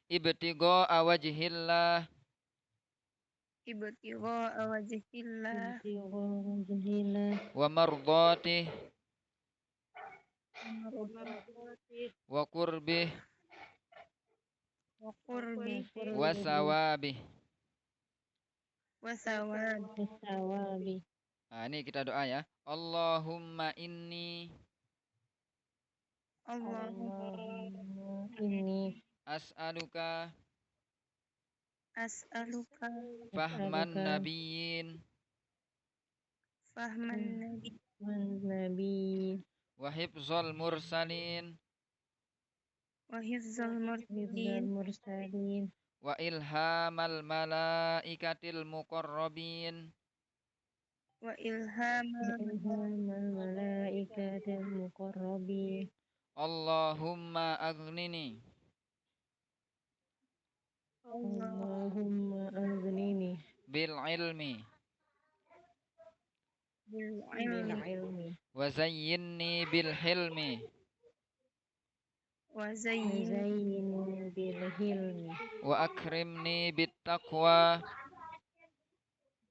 Ibtigha wajhillah ibtigha wajhillah wa mardatih wa qurbih wa qurbi wa sawabih. wa sawab. Nah, ini kita doa ya. Allahumma inni Allahumma as'aluka as'aluka fahman nabiyyin fahman nabi wa hifzal mursalin wa hifzal mursalin wa ilhamal malaikatil muqarrabin wa ilhamal Allahumma aghnini Allah bil ilmi bil ilmi wa zayyinni bil hilmi wa zayyin wa akrimni bit taqwa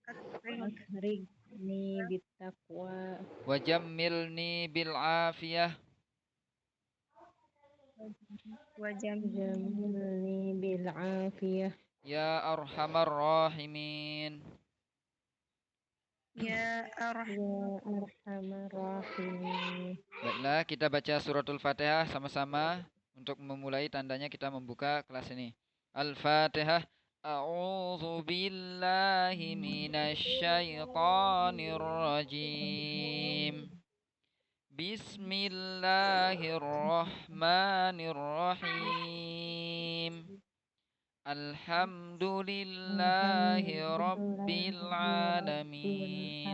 akrim wa jammilni bil afiyah wa jamil ya arhamar rahimin. ya Baiklah, kita baca suratul Fatihah sama-sama. Untuk memulai tandanya kita membuka kelas ini. Al-Fatihah. A'udzu billahi minasy syaithanir rajim. Bismillahirrahmanirrahim. Alhamdulillahi rabbil alamin.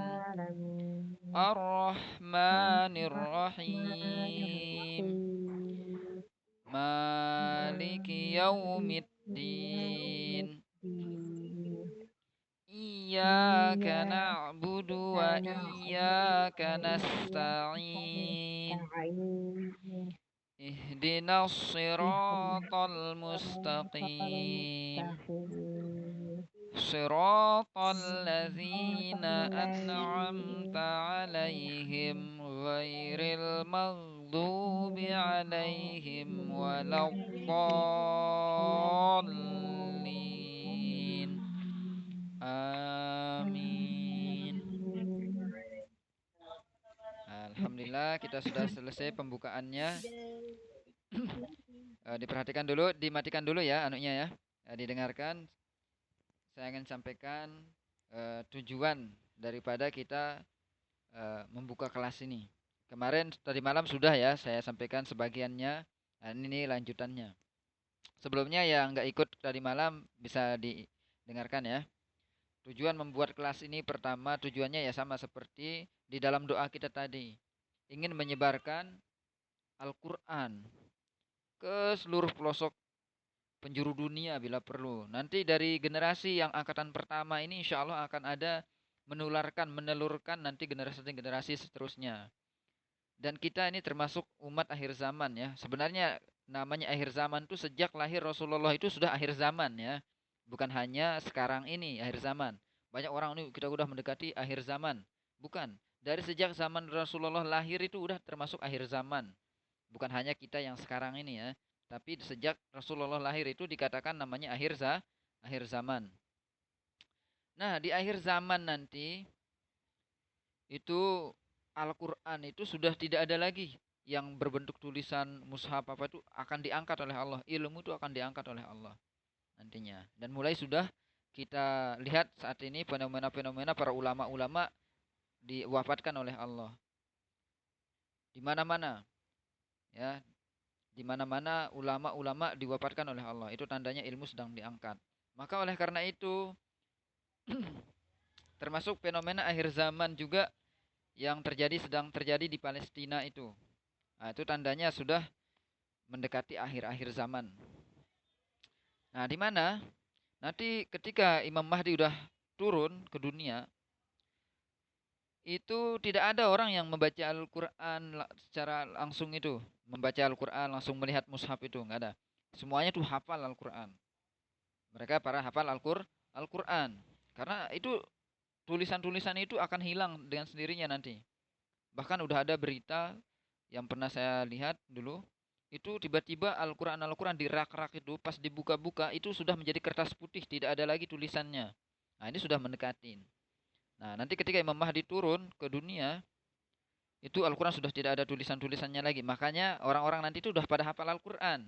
Ar-Rahmanir-Rahim. Maliki yaumiddin. Iyyaka na'budu wa iyyaka nasta'in. Ihdinas siratal mustaqim. Siratal ladzina an'amta 'alaihim ghairil maghdubi 'alaihim waladdallin. Amin. Alhamdulillah kita sudah selesai pembukaannya. Diperhatikan dulu, dimatikan dulu ya anunya ya. Didengarkan. Saya ingin sampaikan tujuan daripada kita membuka kelas ini. Kemarin tadi malam sudah ya saya sampaikan sebagiannya. Nah, ini lanjutannya. Sebelumnya yang nggak ikut tadi malam bisa didengarkan ya. Tujuan membuat kelas ini pertama tujuannya ya sama seperti di dalam doa kita tadi. Ingin menyebarkan Al-Quran ke seluruh pelosok penjuru dunia bila perlu. Nanti dari generasi yang angkatan pertama ini insya Allah akan ada menelurkan nanti generasi seterusnya. Dan kita ini termasuk umat akhir zaman ya. Sebenarnya namanya akhir zaman itu sejak lahir Rasulullah itu sudah akhir zaman ya. Bukan hanya sekarang ini akhir zaman. Banyak orang ini kita udah mendekati akhir zaman. Bukan. Dari sejak zaman Rasulullah lahir itu udah termasuk akhir zaman. Bukan hanya kita yang sekarang ini ya. Tapi sejak Rasulullah lahir itu dikatakan namanya akhir zaman. Nah, di akhir zaman nanti itu Al-Quran itu sudah tidak ada lagi yang berbentuk tulisan mushaf apa itu akan diangkat oleh Allah. Ilmu itu akan diangkat oleh Allah nantinya. Dan mulai sudah kita lihat saat ini fenomena-fenomena para ulama-ulama diwafatkan oleh Allah. Di mana-mana ya, di mana-mana ulama-ulama diwafatkan oleh Allah. Itu tandanya ilmu sedang diangkat. Maka oleh karena itu termasuk fenomena akhir zaman juga yang sedang terjadi di Palestina itu. Nah, itu tandanya sudah mendekati akhir-akhir zaman. Nah, di mana nanti ketika Imam Mahdi udah turun ke dunia, itu tidak ada orang yang membaca Al-Quran secara langsung itu. Membaca Al-Quran langsung melihat mushaf itu, nggak ada. Semuanya tuh hafal Al-Quran. Mereka para hafal Al-Quran. Karena itu tulisan-tulisan itu akan hilang dengan sendirinya nanti. Bahkan udah ada berita yang pernah saya lihat dulu, itu tiba-tiba Al-Quran di rak-rak itu pas dibuka-buka itu sudah menjadi kertas putih, tidak ada lagi tulisannya. Nah, ini sudah mendekatin. Nah, nanti ketika Imam Mahdi turun ke dunia, itu Al-Quran sudah tidak ada tulisan-tulisannya lagi. Makanya orang-orang nanti itu sudah pada hafal Al-Quran.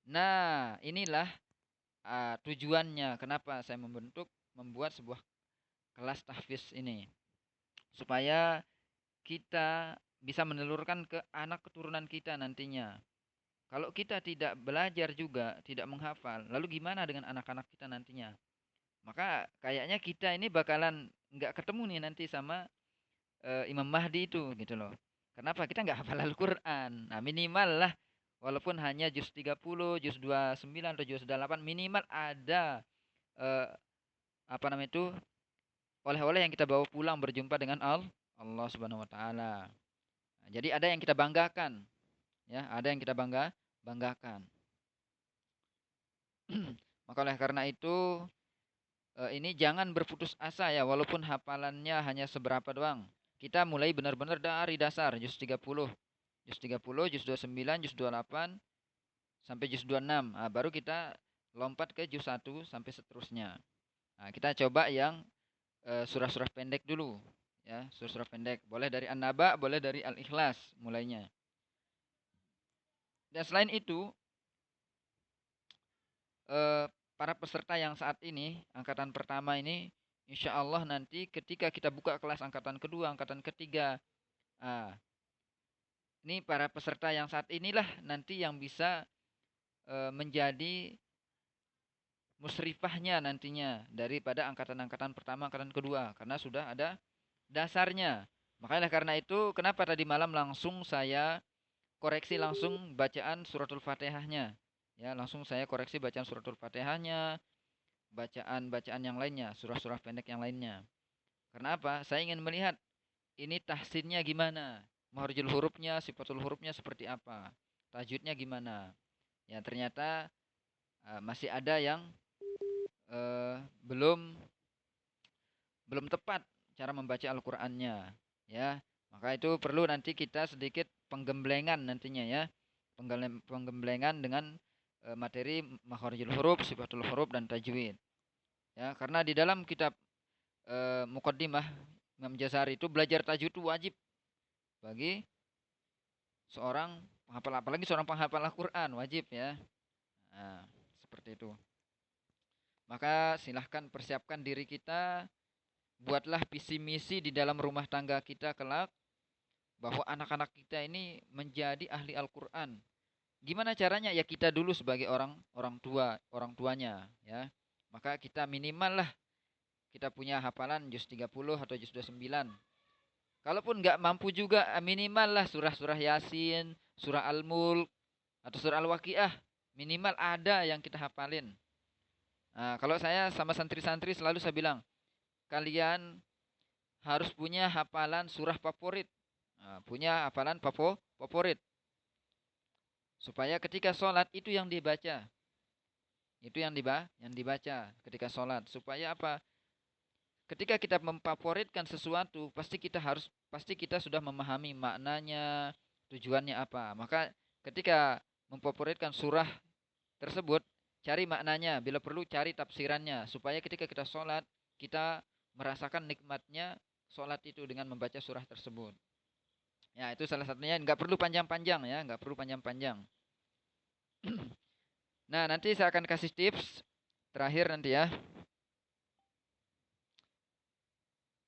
Nah, inilah tujuannya kenapa saya membuat sebuah kelas tahfiz ini. Supaya kita bisa menelurkan ke anak keturunan kita nantinya. Kalau kita tidak belajar juga, tidak menghafal, lalu gimana dengan anak-anak kita nantinya? Maka kayaknya kita ini bakalan nggak ketemu nih nanti sama Imam Mahdi itu gitu loh. Kenapa kita nggak hafal Al-Quran? Nah, minimal lah walaupun hanya juz 30, juz 29 atau juz 8 minimal ada eh, apa namanya itu oleh-oleh yang kita bawa pulang berjumpa dengan Allah Subhanahu wa taala. Nah, jadi ada yang kita banggakan, ya, ada yang kita banggakan. Maka oleh karena itu ini jangan berputus asa ya walaupun hafalannya hanya seberapa doang. Kita mulai benar-benar dari dasar juz 30. Juz 30, juz 29, juz 28 sampai juz 26. Nah, baru kita lompat ke juz 1 sampai seterusnya. Nah, kita coba yang surah-surah pendek dulu ya, surah-surah pendek. Boleh dari An-Naba, boleh dari Al-Ikhlas mulainya. Dan selain itu, para peserta yang saat ini angkatan pertama ini insya Allah nanti ketika kita buka kelas angkatan kedua, angkatan ketiga, ini para peserta yang saat inilah nanti yang bisa menjadi musrifahnya nantinya daripada angkatan-angkatan pertama, angkatan kedua karena sudah ada dasarnya. Makanya karena itu kenapa tadi malam langsung saya koreksi langsung bacaan suratul Fatihahnya. Ya, langsung saya koreksi bacaan suratul Fatihahnya, bacaan-bacaan yang lainnya, surah-surah pendek yang lainnya. Karena apa? Saya ingin melihat ini tahsinnya gimana, makhrijul hurufnya, sifatul hurufnya seperti apa, tajwidnya gimana. Ya, ternyata masih ada yang belum belum tepat cara membaca Al-Qur'annya, ya. Maka itu perlu nanti kita sedikit penggemblengan nantinya ya. Penggemblengan dengan materi makhrijul huruf, sifatul huruf dan tajwid. Ya, karena di dalam kitab Muqaddimah Imam Jazari itu belajar tajwid itu wajib bagi seorang penghafal, apalagi seorang penghafal Al-Qur'an, wajib ya. Nah, seperti itu. Maka silahkan persiapkan diri kita, buatlah visi misi di dalam rumah tangga kita kelak bahwa anak-anak kita ini menjadi ahli Al-Qur'an. Gimana caranya? Ya kita dulu sebagai orang tua, orang tuanya ya. Maka kita minimal lah kita punya hafalan juz 30 atau juz 29. Kalaupun nggak mampu juga minimal lah surah-surah Yasin, surah Al-Mulk atau surah Al-Waqiah. Minimal ada yang kita hafalin. Nah, kalau saya sama santri-santri selalu saya bilang, kalian harus punya hafalan surah favorit. Nah, punya hafalan favorit. Supaya ketika sholat itu yang dibaca. Itu yang dibaca ketika sholat. Supaya apa? Ketika kita memfavoritkan sesuatu, pasti kita sudah memahami maknanya, tujuannya apa. Maka ketika memfavoritkan surah tersebut, cari maknanya, bila perlu cari tafsirannya, supaya ketika kita sholat, kita merasakan nikmatnya sholat itu dengan membaca surah tersebut. Ya, itu salah satunya. Nggak perlu panjang-panjang ya, nggak perlu panjang-panjang. Nah, nanti saya akan kasih tips terakhir nanti ya.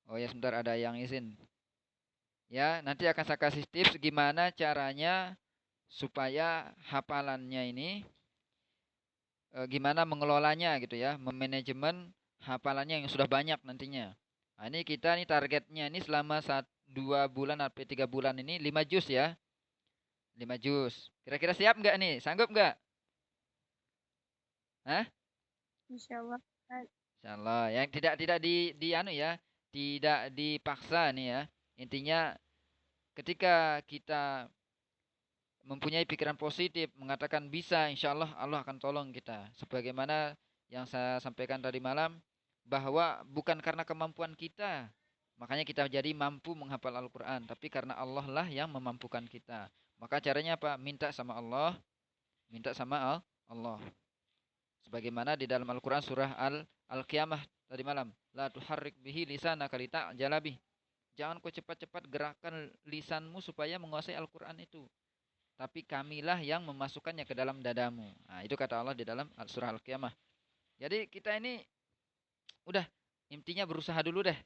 Oh ya, sebentar ada yang izin. Ya, nanti akan saya kasih tips gimana caranya supaya hafalannya ini gimana mengelolanya gitu ya, memanajemen hafalannya yang sudah banyak nantinya. Nah, ini kita nih targetnya ini selama 2 bulan atau 3 bulan ini 5 juz ya. 5 juz. Kira-kira siap nggak nih? Sanggup nggak? Hah? Insyaallah. Insyaallah. Yang tidak di anu ya, tidak dipaksa nih ya. Intinya ketika kita mempunyai pikiran positif, mengatakan bisa, insya Allah Allah akan tolong kita. Sebagaimana yang saya sampaikan tadi malam, bahwa bukan karena kemampuan kita, makanya kita jadi mampu menghafal Al-Quran, tapi karena Allah lah yang memampukan kita. Maka caranya apa? Minta sama Allah, minta sama Allah. Sebagaimana di dalam Al-Quran surah Al-Qiyamah tadi malam, la tuharrik bihi lisanaka lita'jala bih. Jangan kau cepat-cepat gerakkan lisanmu supaya menguasai Al-Quran itu. Tapi kamilah yang memasukkannya ke dalam dadamu. Nah, itu kata Allah di dalam surah Al-Qiyamah. Jadi kita ini udah intinya berusaha dulu deh.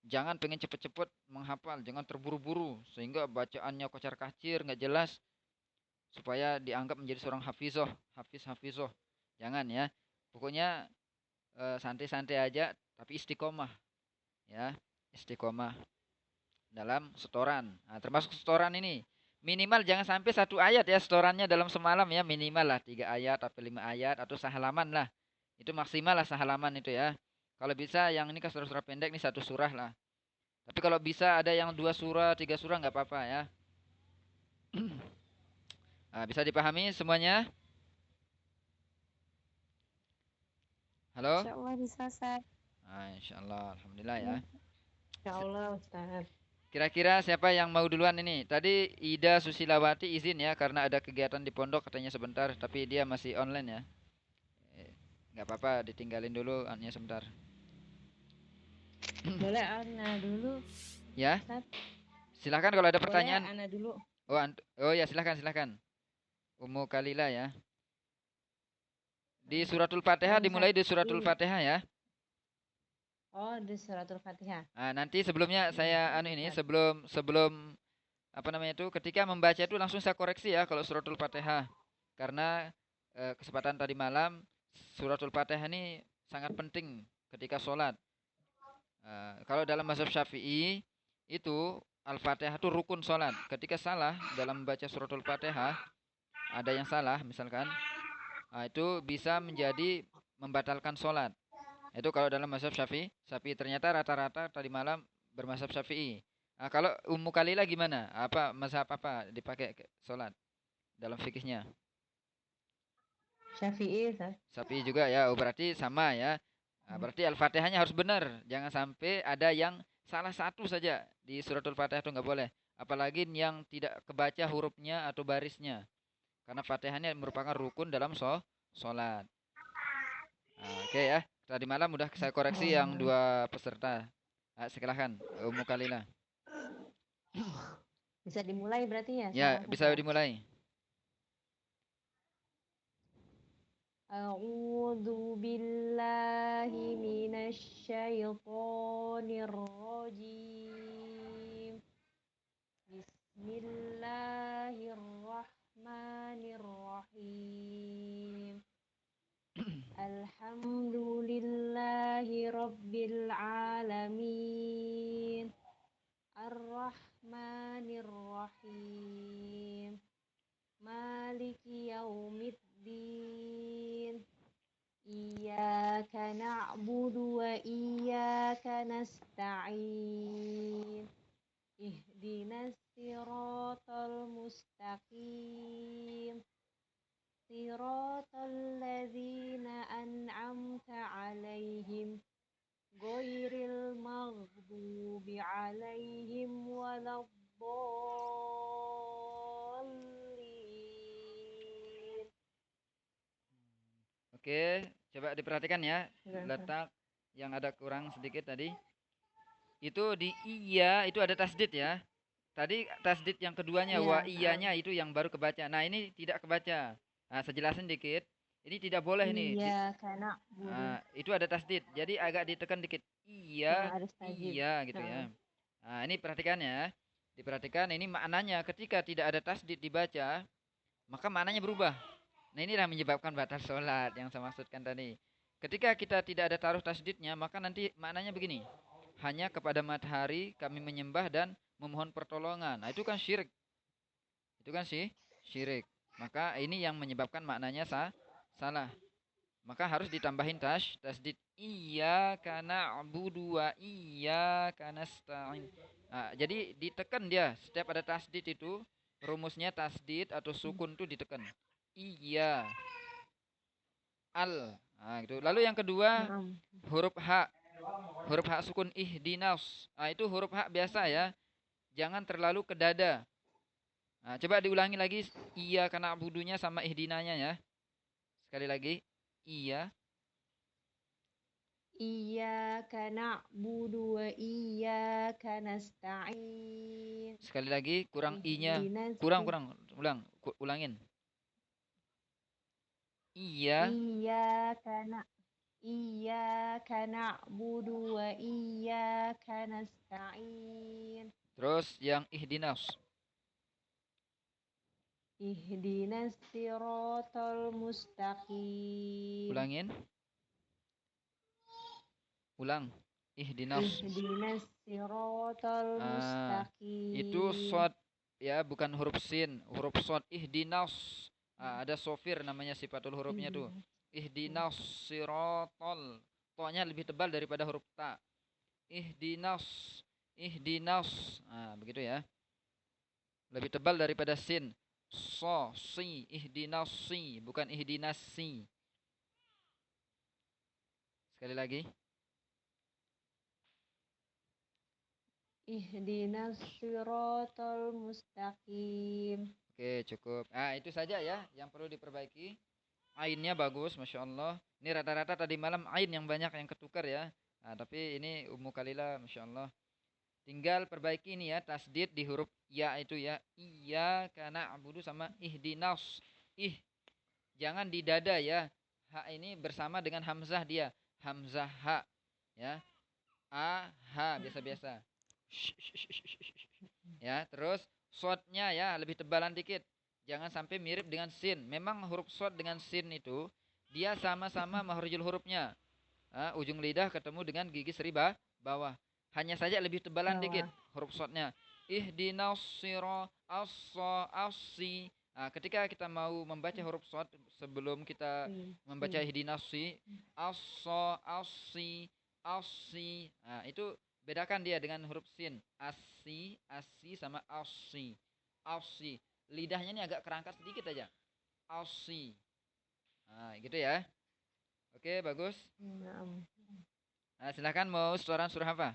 Jangan pengen cepet-cepet menghafal, jangan terburu-buru sehingga bacaannya kocar-kacir, nggak jelas, supaya dianggap menjadi seorang hafizoh. Jangan ya. Pokoknya santai-santai aja, tapi istiqomah ya, istiqomah dalam setoran. Nah, termasuk setoran ini minimal jangan sampai 1 ayat ya setorannya dalam semalam ya, minimal lah 3 ayat atau 5 ayat atau sehalaman lah. Itu maksimal lah sehalaman itu ya. Kalau bisa yang ini kan surah-surah pendek nih 1 surah lah. Tapi kalau bisa ada yang 2 surah, 3 surah nggak apa-apa ya. Nah, bisa dipahami semuanya? Halo? Insya Allah bisa, Ustaz. Nah, insya Allah, alhamdulillah ya. Insya Allah, Ustaz. Kira-kira siapa yang mau duluan ini? Tadi Ida Susilawati izin ya karena ada kegiatan di pondok katanya sebentar, tapi dia masih online ya. Nggak apa-apa, ditinggalin dulu annya sebentar. Boleh Ana dulu, Ya, Ustaz. silahkan kalau ada Boleh pertanyaan. Ana dulu. Oh, oh ya silahkan. Ummu Kalila ya. Di suratul Fatihah Yang dimulai di suratul satu. Fatihah ya. Oh, di suratul Fatihah. Nah, nanti sebelumnya saya ini Ustaz. sebelum apa namanya itu ketika membaca itu langsung saya koreksi ya kalau suratul Fatihah. Karena kesempatan tadi malam suratul Fatihah ini sangat penting ketika sholat. Kalau dalam mazhab Syafi'i itu Al-Fatihah itu rukun sholat. Ketika salah dalam membaca suratul Fatihah, ada yang salah misalkan, itu bisa menjadi membatalkan sholat. Itu kalau dalam mazhab Syafi'i ternyata rata-rata tadi malam bermazhab Syafi'i. Kalau Ummu Kalila gimana? Apa mazhab apa dipakai sholat dalam fikihnya? Syafi'i, Ustaz. Syafi'i juga ya. Oh, berarti sama ya. Berarti Al-Fatihahnya harus benar. Jangan sampai ada yang salah satu saja di suratul Fatihah itu nggak boleh. Apalagi yang tidak kebaca hurufnya atau barisnya. Karena Fatihahnya merupakan rukun dalam sholat. Oke ya. Tadi malam udah saya koreksi yang 2 peserta. Silakan Ummu Kalila. Bisa dimulai berarti ya? Ya, Sama bisa saya. dimulai. A'udzu billahi minasy syaithanir rajim. Bismillahirrahmanirrahim. Alhamdulillahi rabbil alamin. Ar-Rahmanir-Rahim. Maliki yaumiddin. Iyyaka na'budu wa iyyaka nasta'in. Ihdinas siratal mustaqim. Siratal ladzina an'amta 'alaihim ghairil maghdubi 'alaihim waladdallin. Oke, coba diperhatikan ya. Letak yang ada kurang sedikit tadi. Itu di iya itu ada tasdid ya. Tadi tasdid yang keduanya wa iyanya itu yang baru kebaca. Nah, ini tidak kebaca. Nah, saya jelasin dikit. Ini tidak boleh nih. Iyyaka na'budu. Itu ada tasdid. Jadi agak ditekan dikit. Iya, Harus tajwid. iya gitu ya. Nah, ini perhatikan ya. Diperhatikan ini maknanya ketika tidak ada tasdid dibaca, maka maknanya berubah. Nah, inilah menyebabkan batal sholat yang saya maksudkan tadi. Ketika kita tidak ada taruh tasdidnya, maka nanti maknanya begini. Hanya kepada matahari kami menyembah dan memohon pertolongan. Nah, itu kan syirik. Itu kan syirik. Maka ini yang menyebabkan maknanya salah. Maka harus ditambahin tasdid. Iyyaka na'budu wa iyyaka nasta'in. Nah, jadi ditekan dia setiap ada tasdid itu rumusnya tasdid atau sukun tuh ditekan. Iya. Al. Nah, gitu. Lalu yang kedua, Naam. huruf H. Huruf H sukun ihdinas. Nah, itu huruf H biasa ya. Jangan terlalu ke dada. Nah, coba diulangi lagi. Iya karena budunya sama ihdinanya ya. Sekali lagi. Iya. Iyyaka na'budu wa iyyaka nasta'in. Sekali lagi kurang i-nya. Ihdinas Kurang. Ulangin. Iya. Iyyaka na'budu wa iyyaka nasta'in. Terus yang ihdinas. Ihdinas siratal mustaqim. Ulangin. Ulang. Ihdinas. Ihdinas siratal Itu mustaqim. shod ya, bukan huruf sin. Huruf shod ihdinas. Ada sofir namanya sifatul hurufnya tuh. Ihdinas sirotol. To-nya lebih tebal daripada huruf ta. Ihdinas. Begitu ya. Lebih tebal daripada sin. Si. Ihdinas si. Bukan ihdinas si. Sekali lagi. Ihdinas siratal mustaqim. Oke, cukup. Itu saja ya yang perlu diperbaiki. Ainnya bagus, Masya Allah. Ini rata-rata tadi malam ain yang banyak yang ketukar ya. Tapi ini Ummu Kalila, Masya Allah. Tinggal perbaiki ini ya, tasdid di huruf ya itu ya. Iya karena abudu sama ihdinas. Ih, jangan di dada ya. H ini bersama dengan hamzah dia. Hamzah H. Ya. A, H, biasa-biasa. Ya, terus shotnya ya lebih tebalan dikit. Jangan sampai mirip dengan sin. Memang huruf shot dengan sin itu dia sama-sama makhrajul hurufnya. Ujung lidah ketemu dengan gigi seri bawah. Hanya saja lebih tebalan dikit huruf shotnya. Ihdinas sira as-si. Ketika kita mau membaca huruf shot sebelum kita membaca ihdinas si as-si. Itu bedakan dia dengan huruf sin. Asi sama asi. Lidahnya ini agak kerangkat sedikit aja. Asi. Gitu ya. Oke, bagus. Silakan mau setoran surah apa?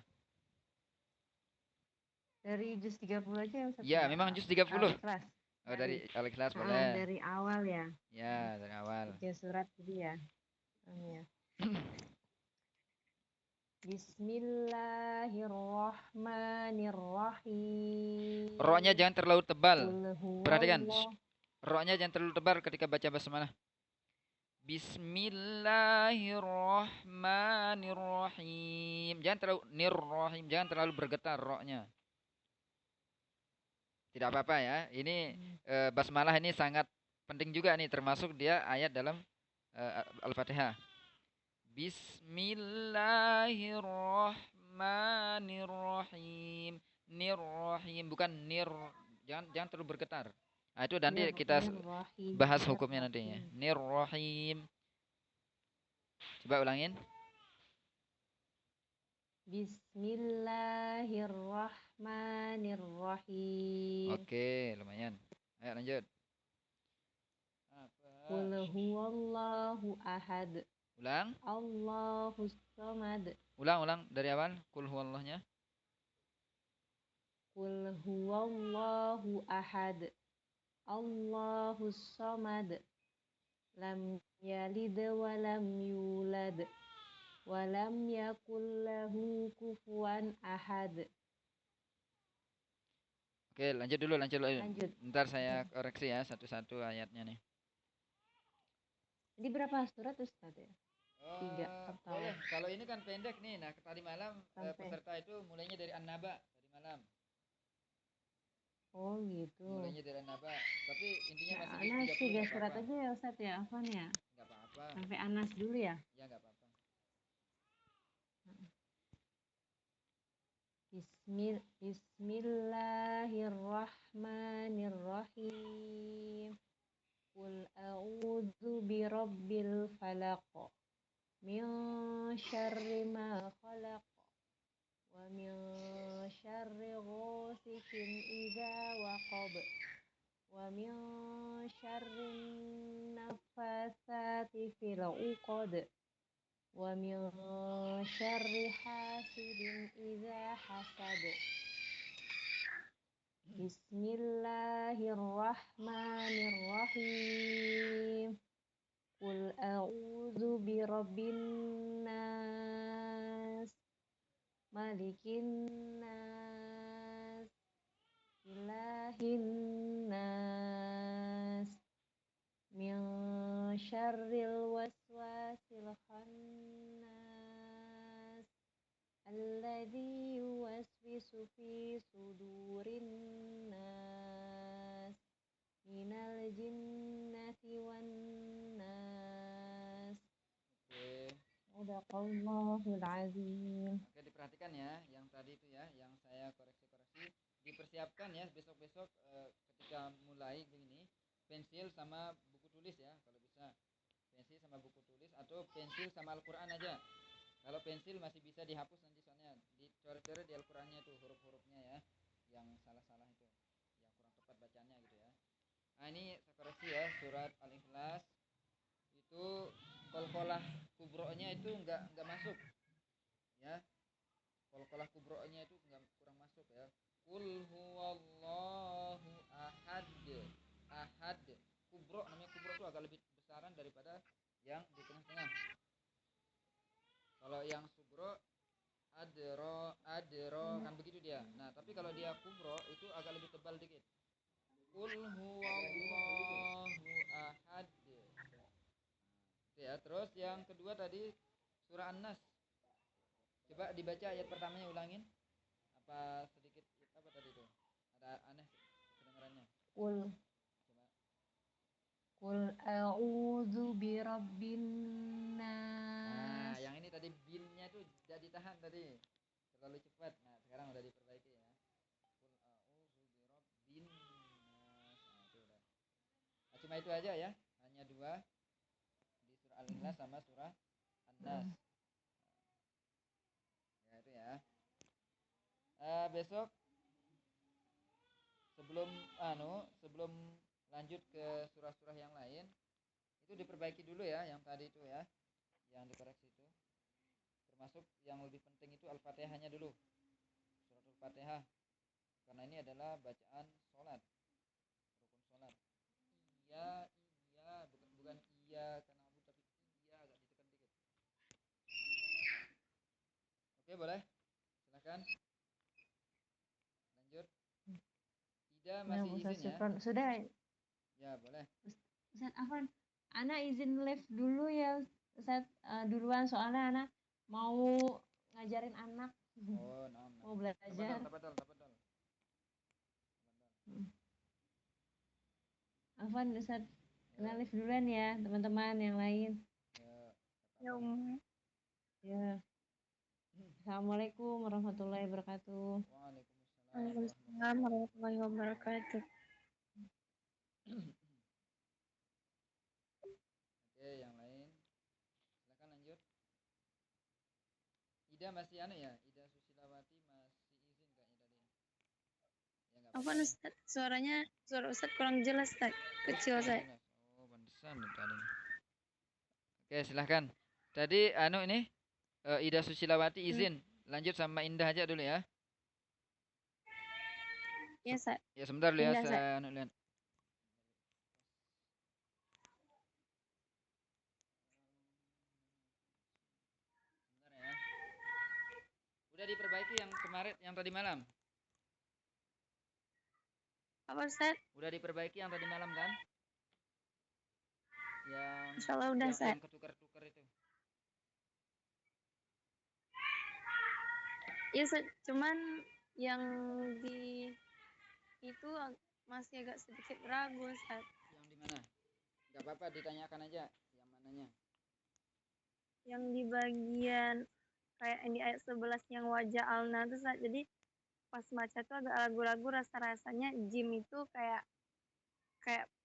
Dari juz 30 aja yang satu. Ya, memang juz 30. Al-Ikhlas. Dari Al-Ikhlas boleh. Dari awal ya. Ya, dari awal. 3 surat jadi ya. Ya. Bismillahirrahmanirrahim. Ro-nya jangan terlalu tebal. Perhatikan. Ro-nya jangan terlalu tebal ketika baca basmalah. Bismillahirrahmanirrahim. Jangan terlalu nirrahim, jangan terlalu bergetar ro-nya. Tidak apa-apa ya. Ini basmalah ini sangat penting juga nih, termasuk dia ayat dalam Al-Fatihah. Bismillahirrahmanirrahim. Nirrahim, bukan nir. Jangan terlalu bergetar. Itu nanti kita bahas hukumnya nantinya. Nirrahim. Coba ulangin. Bismillahirrahmanirrahim. Oke, lumayan. Ayo lanjut. Qul huwallahu ahad. Ulang. Allahus samad. Ulang dari awal. Qul huwallahnya. Qul huwallahu ahad. Allahus samad. Lam yalid wa lam yulad. Wa lam yakul lahu kufuwan ahad. Oke, lanjut dulu. Ntar saya koreksi ya satu-satu ayatnya nih. Ini berapa surat Ustaz ya? 3 pertama. Boleh. Kalau ini kan pendek nih. Nah, tadi malam peserta itu mulainya dari An-Naba tadi malam. Oh gitu. Mulainya dari An-Naba. Tapi intinya masih Anas 3 surat aja ya Ustaz ya, Afwan ya? Enggak apa-apa. Sampai Anas dulu ya? Ya, enggak apa-apa. Bismillahirrahmanirrahim. Qul a'udzu birabbil falaq. Min syarri ma khalaq. Wa min syarri ghasikin idza waqab. wa min syarrin nafatsati fil 'uqad wa min syarri hasidin idza hasad. Bismillahirrahmanirrahim. Qul a'udzu birabbin nas, malikin nas, ilahin nas, min syarril waswasil khannas, alladzi yuwaswisu fi sudurin nas, minal jinnati wan nas. Oke. Sadaqallahul azim. Oke, diperhatikan ya, yang tadi itu ya, yang saya koreksi-koreksi, dipersiapkan ya besok-besok ketika mulai begini, pensil sama buku tulis ya, kalau bisa. Pensil sama buku tulis atau pensil sama Al-Qur'an aja. Kalau pensil masih bisa dihapus nanti soalnya dicoret-coret di Al-Qur'annya tuh huruf-hurufnya ya, yang salah-salah itu, yang kurang tepat bacanya gitu ya. Nah, ini saya koreksi ya, surat Al-Ikhlas itu qalqalah kubro'nya itu enggak masuk ya. Qalqalah kubro'nya itu enggak kurang masuk ya. Qul huwallahu ahad. Ahad. Kubro namanya kubro itu agak lebih besaran daripada yang di tengah-tengah. Kalau yang sugro adro kan begitu dia. Nah, tapi kalau dia kubro itu agak lebih tebal dikit. Qul huwallahu ahad. Ya, terus yang kedua tadi surah An-Nas. Coba dibaca ayat pertamanya ulangin. Apa sedikit apa tadi itu? Ada aneh kedengarannya. Qul Coba. Qul a'udzu birabbin Nah, nas. yang ini tadi binnya tuh jadi tahan tadi. Terlalu cepat. Nah, sekarang udah diperbaiki ya. Qul a'udzu birabbin nas. Nah, itu udah. Nah, cuma itu aja ya. Hanya dua di surah Al-Ikhlas sama surah An-Nas. Ya, itu ya. Besok sebelum lanjut ke surah-surah yang lain itu diperbaiki dulu ya yang tadi itu ya, yang dikoreksi itu, termasuk yang lebih penting itu Al-Fatihahnya dulu, surat Al-Fatihah, karena ini adalah bacaan sholat, rukun sholat. Iya, bukan iya karena abu, tapi iya agak ditekan dikit. Oke, boleh, silakan lanjut. Ida masih izin ya? Sudah. Ya, boleh. Ustaz Afwan, Ana izin live dulu ya, Ustaz, duluan soalnya Ana mau ngajarin anak, Oh, nah. mau belajar. Tafadhol. Afwan, Ustaz, Ya, Ana live duluan ya, teman-teman yang lain. ya, Ya. Assalamualaikum warahmatullahi wabarakatuh. Waalaikumsalam warahmatullahi wabarakatuh. Oke, yang lain silakan lanjut. Ida masih aneh ya? Ida Susilawati masih izin kayaknya tadi. Ya enggak Apa apa-apa ya. Ustaz? Suara Ustaz kurang jelas, Ustaz. Kecil saya. Oh, pantesan tadi. Oke, silahkan. Tadi ini Ida Susilawati izin. Lanjut sama Indah aja dulu ya. Iya, Ustaz. Ya sebentar dulu ya, Indah, Ustaz. saya lihat. Sebentar ya. Udah diperbaiki yang kemarin, yang tadi malam. Apa, Ustaz? Udah diperbaiki yang tadi malam kan? Insyaallah udah, Ustaz. Yang ketukar-tukar itu. Iya, Ustaz. Cuman yang di itu masih agak sedikit ragu, Ustaz. Yang di mana? Enggak apa-apa, ditanyakan aja yang mananya. Yang di bagian kayak di ayat 11 yang wajah alna itu, Ustaz. Jadi pas baca tuh agak ragu-ragu, rasa-rasanya jim itu kayak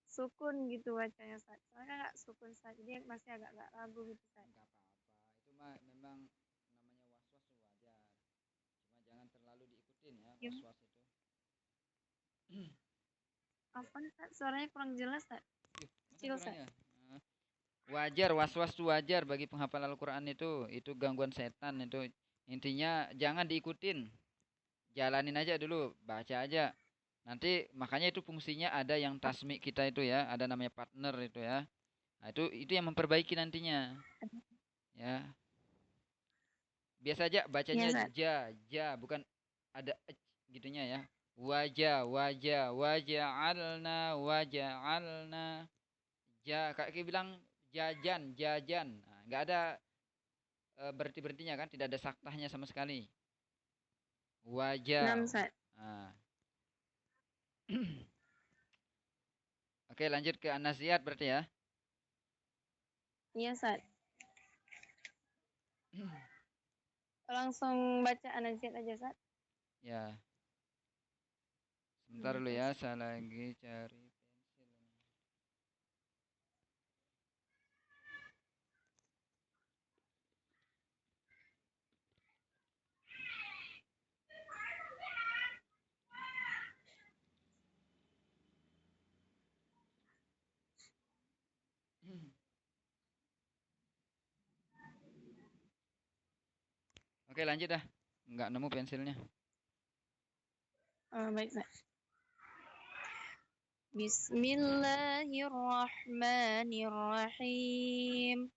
sukun gitu bacanya, Ustaz. Soalnya nggak sukun, Ustaz. Jadi masih agak ragu gitu, Ustaz. Enggak apa-apa. Itu mah memang namanya was-was tuh wajar. Cuma jangan terlalu diikutin ya was-was itu. Apaan, Ustaz? Suaranya kurang jelas, Ustaz. Kecil, Ustaz. Kurangnya. Wajar, was-was itu wajar bagi penghafal Al-Quran itu gangguan setan itu. Intinya jangan diikutin, jalanin aja dulu, baca aja. Nanti makanya itu fungsinya ada yang tasmi kita itu ya, ada namanya partner itu ya. Nah, itu yang memperbaiki nantinya. Ya. Biasa aja bacanya Iya, Ustaz. bukan ada gitunya ya. Waja'alna. Kayak bilang jajan. Nah, nggak ada berhentinya kan, tidak ada saktahnya sama sekali. 6, Wajah. Ustaz. Nah. Oke, lanjut ke an-nasiat berarti ya. Iya, Ustaz. Langsung baca an-nasiat aja, Ustaz. Ya. Sebentar dulu ya, saya lagi cari pensil. Oke, lanjut dah. Nggak nemu pensilnya. Baik, Ustaz. Bismillahirrahmanirrahim.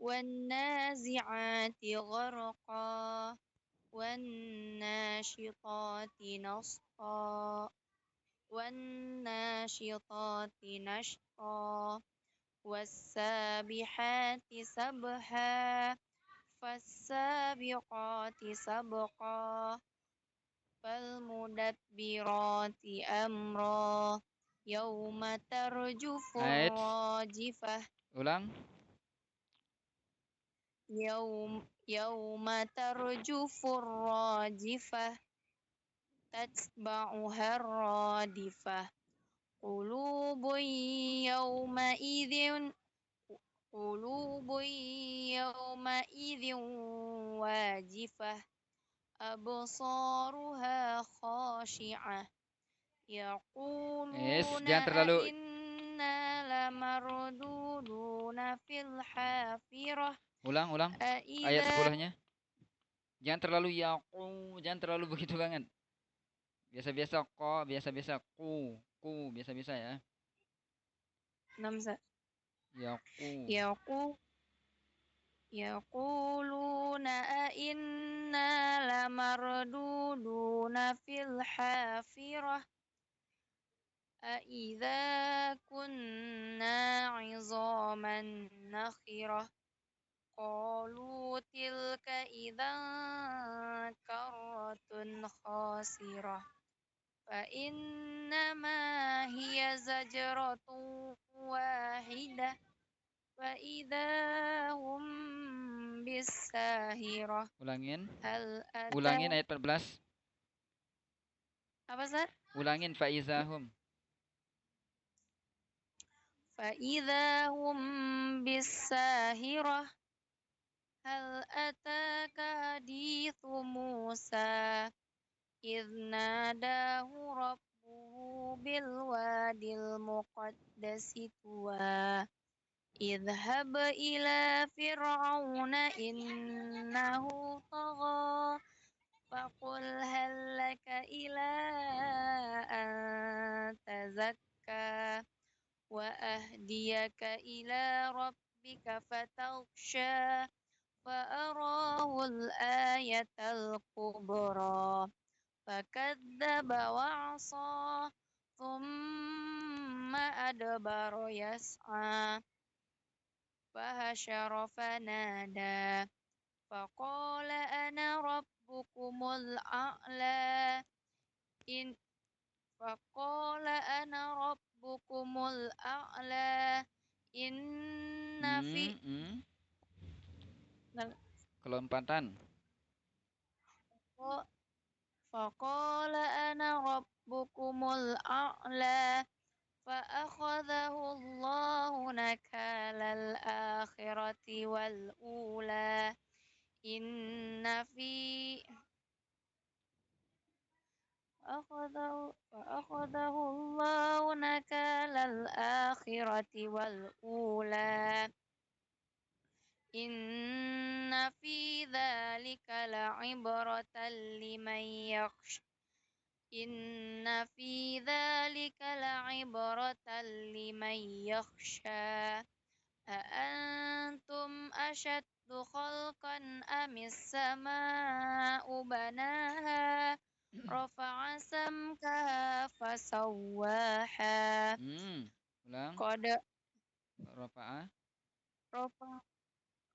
والنازعات غرقا والناشطات نشطا والناشطات نشطا والسابحات سبحا فالسابقات سبقا فالمدبرات أمرا يوم ترجف الراجفة Ulang. يوم ترجف الراجفة تتبعها الرادفة قلوب يومئذ واجفة أبصارها خاشعة يقولون Jangan terlalu أئنا لمردودون في الحافرة ulang ayat 10-nya. Jangan terlalu jangan terlalu begitu banget. Biasa-biasa biasa-biasa biasa-biasa ya. 6 Yaqu. يقولون أئنا لمردودون في الحافرة أئذا كنا عظاما نخرة قالوا تلك إذا كرة خاسرة فإنما هي زجرة واحدة فإذا هم بالساهرة. Ulangin Apa, ayat 14. Ustaz? Ulangin faizahum. فإذا هم بالساهرة هل أتاك حديث موسى إذ ناداه ربه بالواد المقدس طوى اذهب إلى فرعون إنه طغى فقل هل لك إلى أن تزكى وأهديك إلى ربك فتغشى فأراه الآية الكبرى فكذب وعصى ثم أدبر يسعى فحشر فنادى فقال أنا ربكم الأعلى إن في Kelompatan. فقال أنا ربكم الأعلى فأخذه الله نكال الآخرة والأولى إن في فأخذه الله نكال الآخرة والأولى إن في ذلك لعبرة لمن يخشى إن في ذلك لعبرة لمن يخشى أأنتم أشد خلقا أم السماء بناها رفع سمكها فسواها Ulang. قد Rafa'a. رفع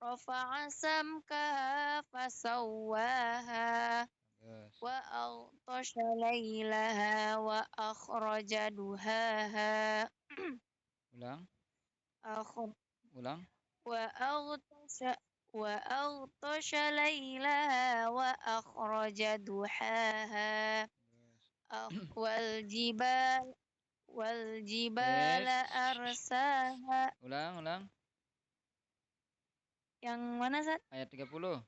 رفع سمكها فسواها Bagus. وأغطش ليلها وأخرج دهاها Ulang. أخر Ulang. وأغطش وأغطش ليلها وأخرج ضحاها والجبال أرساها. Ulang. Yang mana, Sat? Ayat 30.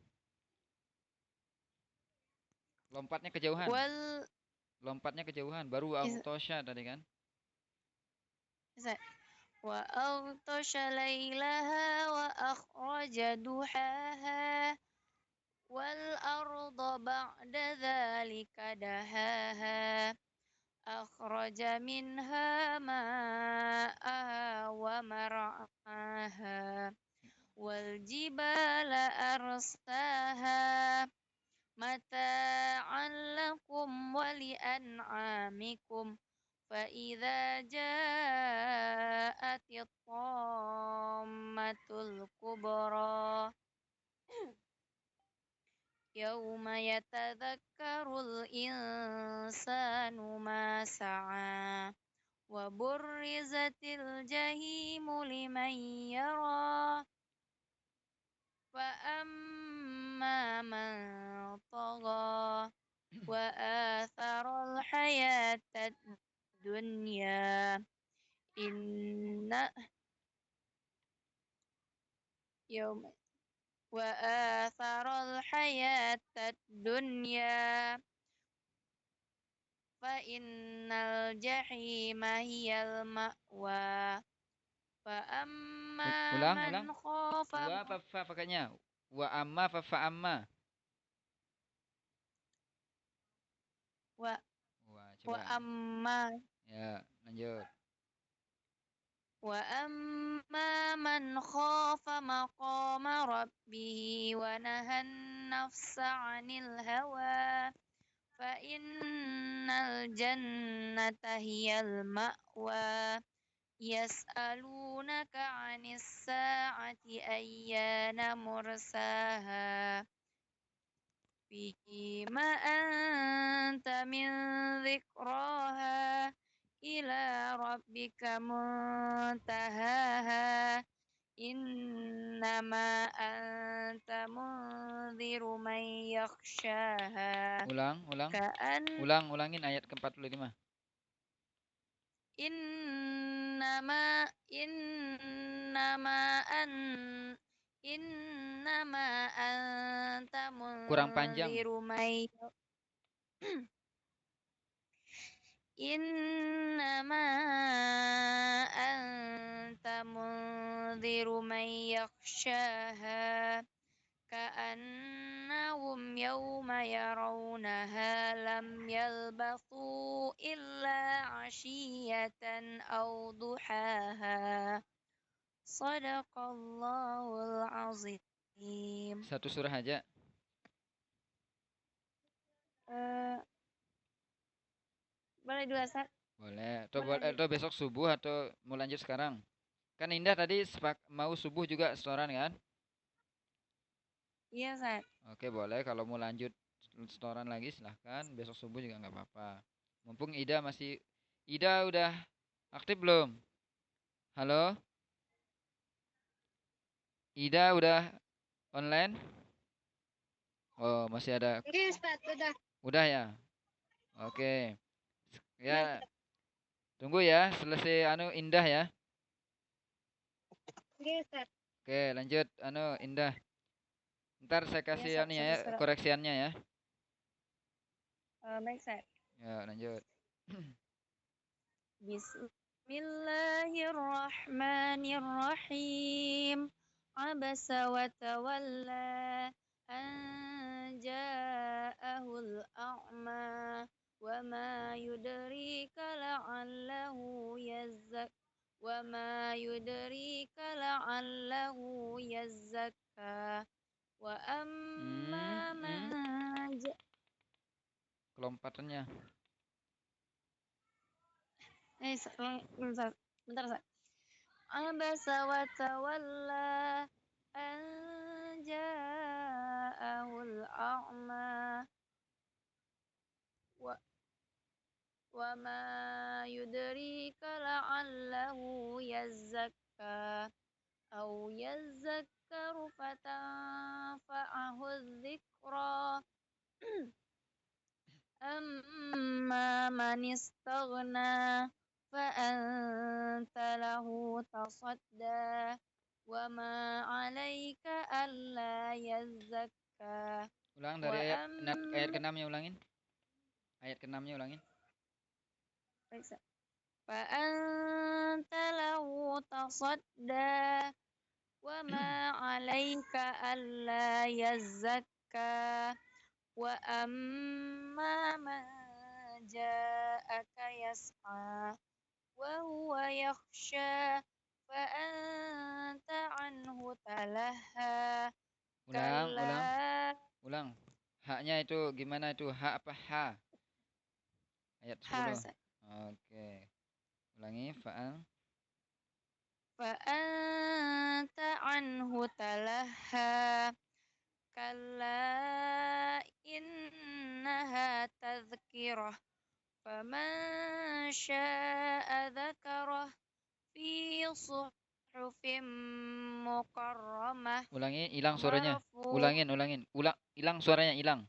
Lompatnya kejauhan. Lompatnya kejauhan. Baru Aghtosha tadi kan? وأغطش ليلها وأخرج ضحاها والأرض بعد ذلك دهاها أخرج منها ماءها ومرعاها والجبال أرساها متاعا لكم ولأنعامكم فإذا جاءت الطامة الكبرى يوم يتذكر الإنسان ما سعى وبرزت الجحيم لمن يرى فأما من طغى وآثر الحياة الدنيا وآثر الحياة الدنيا فإن الجحيم هي المأوى فأما من خاف Wa fa pakainya. Wa amma fa amma. Coba. amma Ya, lanjut. وأما من خاف مقام ربه ونهى النفس عن الهوى فإن الجنة هي المأوى يسألونك عن الساعة أيان مرساها فيما أنت من ذكراها إلى ربك منتهاها إنما أنت منذر من يخشاها Ulangin ayat ke-45. إنما أنت Kurang panjang. منذر من إنما أنت منذر من يخشاها كأنهم يوم يرونها لم يلبثوا إلا عشية أو ضحاها صدق الله العظيم. Satu surah aja. Boleh dua, Sat? Boleh. Atau besok subuh atau mau lanjut sekarang? Kan Indah tadi mau subuh juga setoran kan? Iya, Sat. Oke, boleh. Kalau mau lanjut setoran lagi silahkan. Besok subuh juga nggak apa-apa. Mumpung Ida udah aktif belum? Halo? Ida udah online? Oh, masih ada. Oke, Ustaz, udah. Udah ya? Oke. Ya. Tunggu ya, selesai Indah ya. Oke, Ustaz. Oke, lanjut Indah. Ntar saya kasih Sat, koreksiannya ya. baik, Sat. Ya, lanjut. Bismillahirrahmanirrahim. Abasa wa tawalla an ja'ahul a'ma wa ma yudrika la'allahu yazzakka wa amma man Kelompatannya. bentar, Sa. Abasa wa tawalla an ja'ahul a'ma wa ma yudrika la'allahu yazzakka aw yazzakkaru fatanfa'ahu dzikra amma man istaghna fa'anta lahu tasadda wa ma 'alaika alla yazzakka Ulang wa dari ayat ke-6-nya ulangin. Ayat ke-6-nya ulangin. fa'anta lahu tasadda wa ma 'alaika alla yazzakka wa amma man ja'aka yas'a wa huwa yakhsha fa anta anhu talaha Ulang. Haknya itu gimana itu? Hak apa ha? Ayat 10. Oke. Ulangi fa anta anhu talaha kalla innaha tadhkirah faman syaa'a dzakarah fi suhufin mukarramah. Ulangi, hilang suaranya. Ulangin. Hilang suaranya, hilang.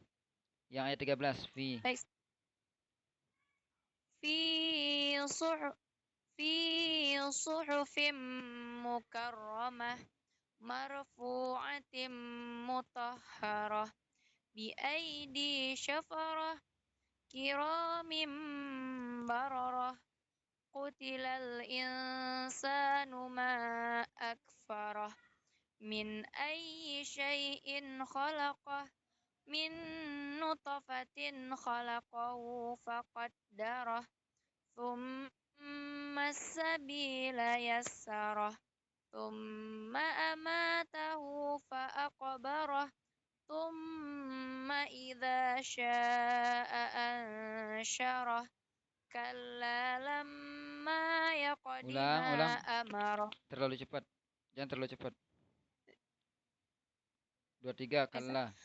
Yang ayat 13 fi suhufin mukarramah marfu'atin mutahharah bi aidi syafarah kiramin bararah qutilal insanu ma akfarah min ayyi syai'in khalaqah min nutfatin khalaqahu faqaddarah thumma sabila yassarah thumma amatahu faqbarah thumma idza syaa'a ansyarah kalla lamma yaqdi ma amarah. Terlalu cepat. Jangan terlalu cepat. 2 3 kalla.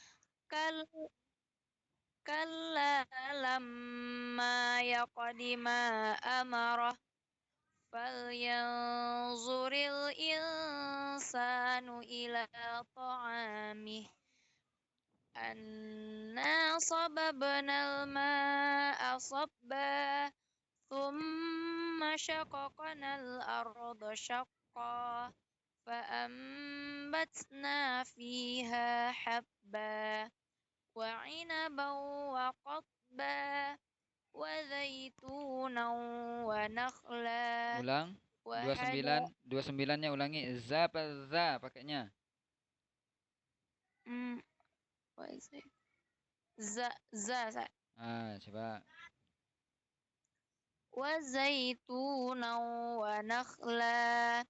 Kalla lamma yaqdi ma amarah falyanzuril insanu ila ta'amih anna sababnal ma'a sabba thumma syaqaqnal arda syaqqa fa'ambatna fiha habba wa 'inaban wa qadba wa zaitunan wa nakhla. Ulang. 29-nya ulangi. Za pakainya. What is it? Za. Coba. Wa zaitunan wa nakhla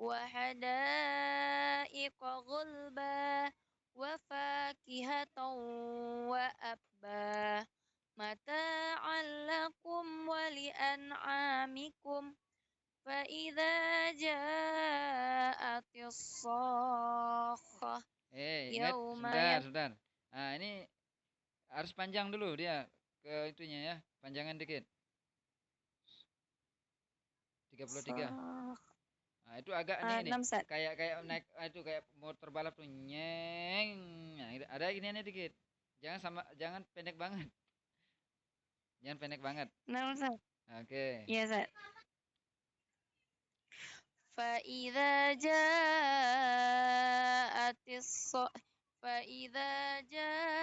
wa hadaiqa ghulba wa fakihatan wa abba mata'an lakum wa li'an'amikum fa idza ja'atis sakhah Ingat, sebentar. Nah, ini harus panjang dulu dia ke itunya ya. Panjangan dikit. 33. Nah, itu agak nih. Kayak naik itu kayak motor balap tuh nyeng. Nah, ada giniannya dikit. Jangan pendek banget. Jangan pendek banget. Oke. Iya, Zat. Fa idza ja'atis فإذا جاءت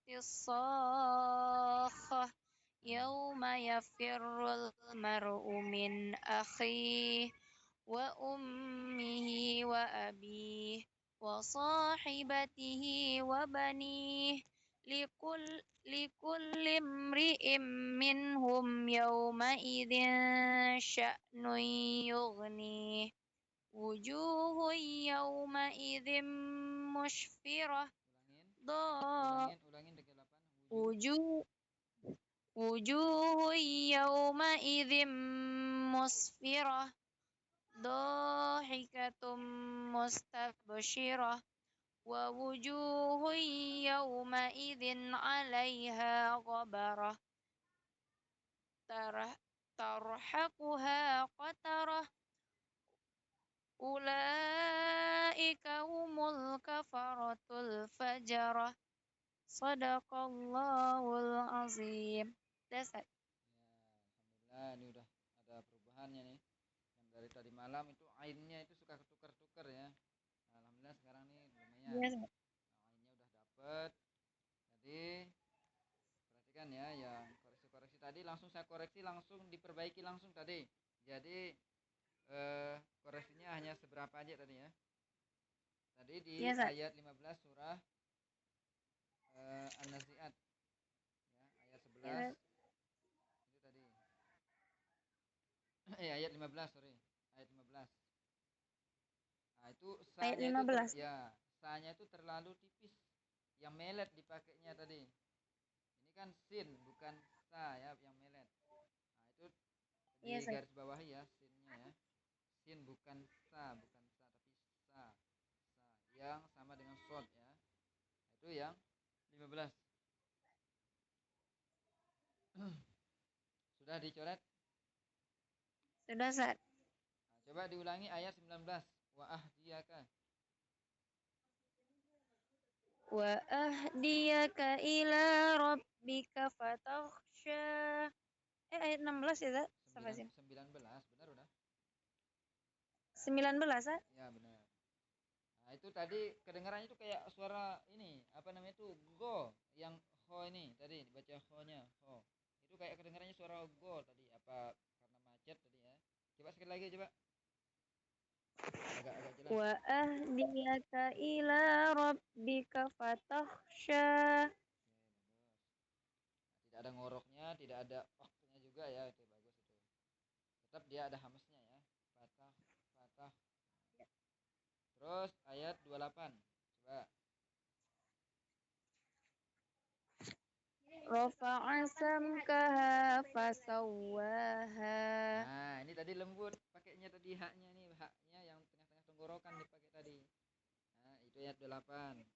الصاخة يوم يفر المرء من أخيه وأمه وأبيه وصاحبته وبنيه لكل امرئ منهم يومئذ شأن يغنيه وجوه يومئذ مسفرة Ulangin dari 8. وجوه وجوه يومئذ مسفرة ضاحكة مستبشرة ووجوه يومئذ عليها غبرة ترهقها قترة أولئك هم الكفرة الفجرة صدق الله العظيم. Dasar. Ya, alhamdulillah ini udah ada perubahannya nih. Yang dari tadi malam itu ainnya itu suka ketukar-tukar ya. Nah, alhamdulillah sekarang nih lumayan. Yes. Nah, ainnya udah dapet. Jadi perhatikan ya, yang koreksi-koreksi tadi langsung saya koreksi, langsung diperbaiki langsung tadi. Jadi koreksinya hanya seberapa aja tadi ya. Tadi di Yes, ayat 15 surah An-Nazi'at ya, ayat 11 itu tadi. Ayat 15, sorry. Ayat 15. Nah, itu Ayat sa-nya itu 15. ya, sa-nya itu terlalu tipis. Yang melet dipakainya tadi. Ini kan sin bukan sa ya, yang melet. Nah, itu di Yes, garis bawahi ya, sinnya ya. Sin bukan sa, tapi sa. Yang sama dengan shod ya. Itu yang 15. Sudah dicoret? Sudah, Sat. Nah, coba diulangi ayat 19. Wa ahdiyaka. Wa ahdiyaka ila rabbika fatakhsha. Ayat 16 ya, Sat? 19, benar udah? 19, Sat? Ya, benar. Nah, itu tadi kedengarannya itu kayak suara ini, apa namanya itu? Go, yang ho ini tadi dibaca ho-nya, ho. Itu kayak kedengarannya suara go tadi, apa karena macet tadi ya. Coba sekali lagi coba. Agak jelas. Wa ahdiyaka ila rabbika fatakhsha. Tidak ada ngoroknya, tidak ada waktunya juga ya, itu bagus itu. Tetap dia ada hamsnya ya. Fatah. Terus ayat 28. Coba. Rafa'a samkaha fasawwaha. Nah, ini tadi lembut pakainya tadi haknya nih, haknya yang tengah-tengah tenggorokan dipakai tadi. Nah, itu ayat 28. Nah,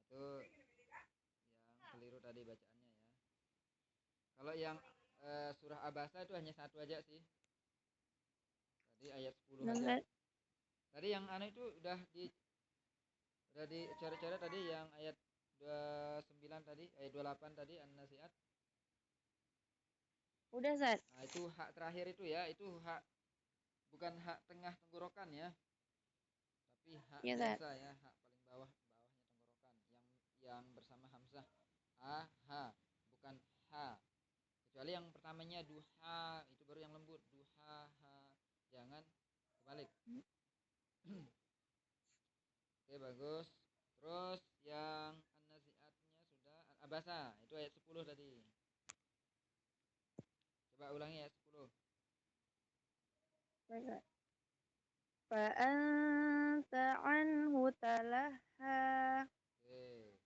itu yang keliru tadi bacaannya ya. Kalau yang surah Abasa itu hanya satu aja sih. Tadi ayat 10 aja. Tadi yang anu itu udah dicoret-coret tadi yang ayat 29 tadi, ayat 28 tadi An-Nazi'at. Udah, Sat. Nah, itu hak terakhir itu ya, itu hak bukan hak tengah tenggorokan ya. Tapi hak Ya, biasa ya, hak paling bawahnya tenggorokan yang bersama hamzah. Ha, bukan ha. Kecuali yang pertamanya duha, itu baru yang lembut. Duha, ha. Jangan kebalik. Oke, bagus. Terus yang an-nazi'atnya sudah abasa, itu ayat 10 tadi. Coba ulangi ayat 10. Fa'anta anhu talaha. Oke,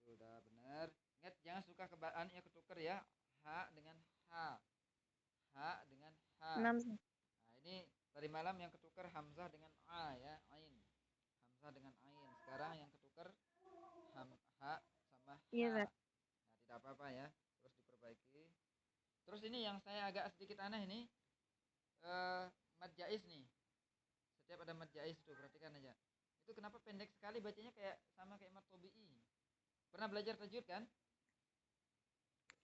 sudah benar. Ingat jangan suka kebaannya ketuker ya. Ha dengan ha. Ha dengan ha. 6. Nah, ini tadi malam yang ketuker hamzah dengan a ya, ain. Hamzah dengan ain. Sekarang yang ketuker ha sama ha. Iya, Sat. Nah, tidak apa-apa ya. Terus diperbaiki. Terus ini yang saya agak sedikit aneh ini mad jaiz nih. Setiap ada mad jaiz tuh perhatikan aja. Itu kenapa pendek sekali bacanya kayak sama kayak mad tabi'i. Pernah belajar tajwid kan?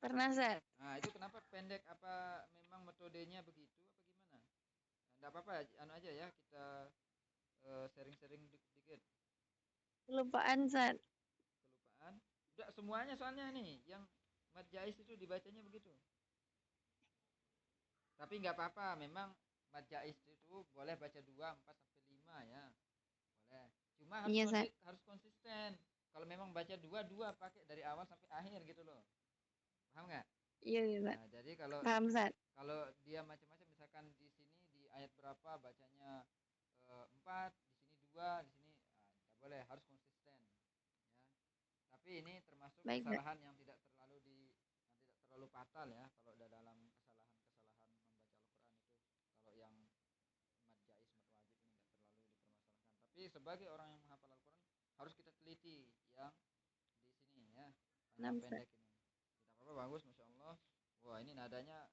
Pernah, Sat. Nah, itu kenapa pendek? Apa memang metodenya begitu apa gimana? Nah, enggak apa-apa, anu aja ya, kita sharing-sharing dikit. Kelupaan Ustaz. Kelupaan. Udah semuanya soalnya nih yang mad jais itu dibacanya begitu. Tapi nggak apa-apa, memang mad jais itu boleh baca 2, 4 sampai 5 ya. Boleh. Cuma harus Iya Ustaz. harus konsisten. Kalau memang baca 2, 2 pakai dari awal sampai akhir gitu loh. Paham nggak? Iya Ustaz. Nah, jadi kalau Paham Ustaz. kalau dia macam-macam, misalkan di sini di ayat berapa bacanya 4, di sini 2, di sini nggak boleh, harus konsisten ya. Tapi ini termasuk Baik Ustaz. kesalahan yang tidak terlalu fatal ya, kalau udah dalam kesalahan-kesalahan membaca Al-Qur'an itu. Kalau yang mad jaiz, mad wajib ini nggak terlalu dipermasalahkan. Tapi sebagai orang yang menghafal Al-Qur'an harus kita teliti yang di sini ya, panjang pendek ini. Tidak apa-apa, bagus, masya Allah. Wah, ini nadanya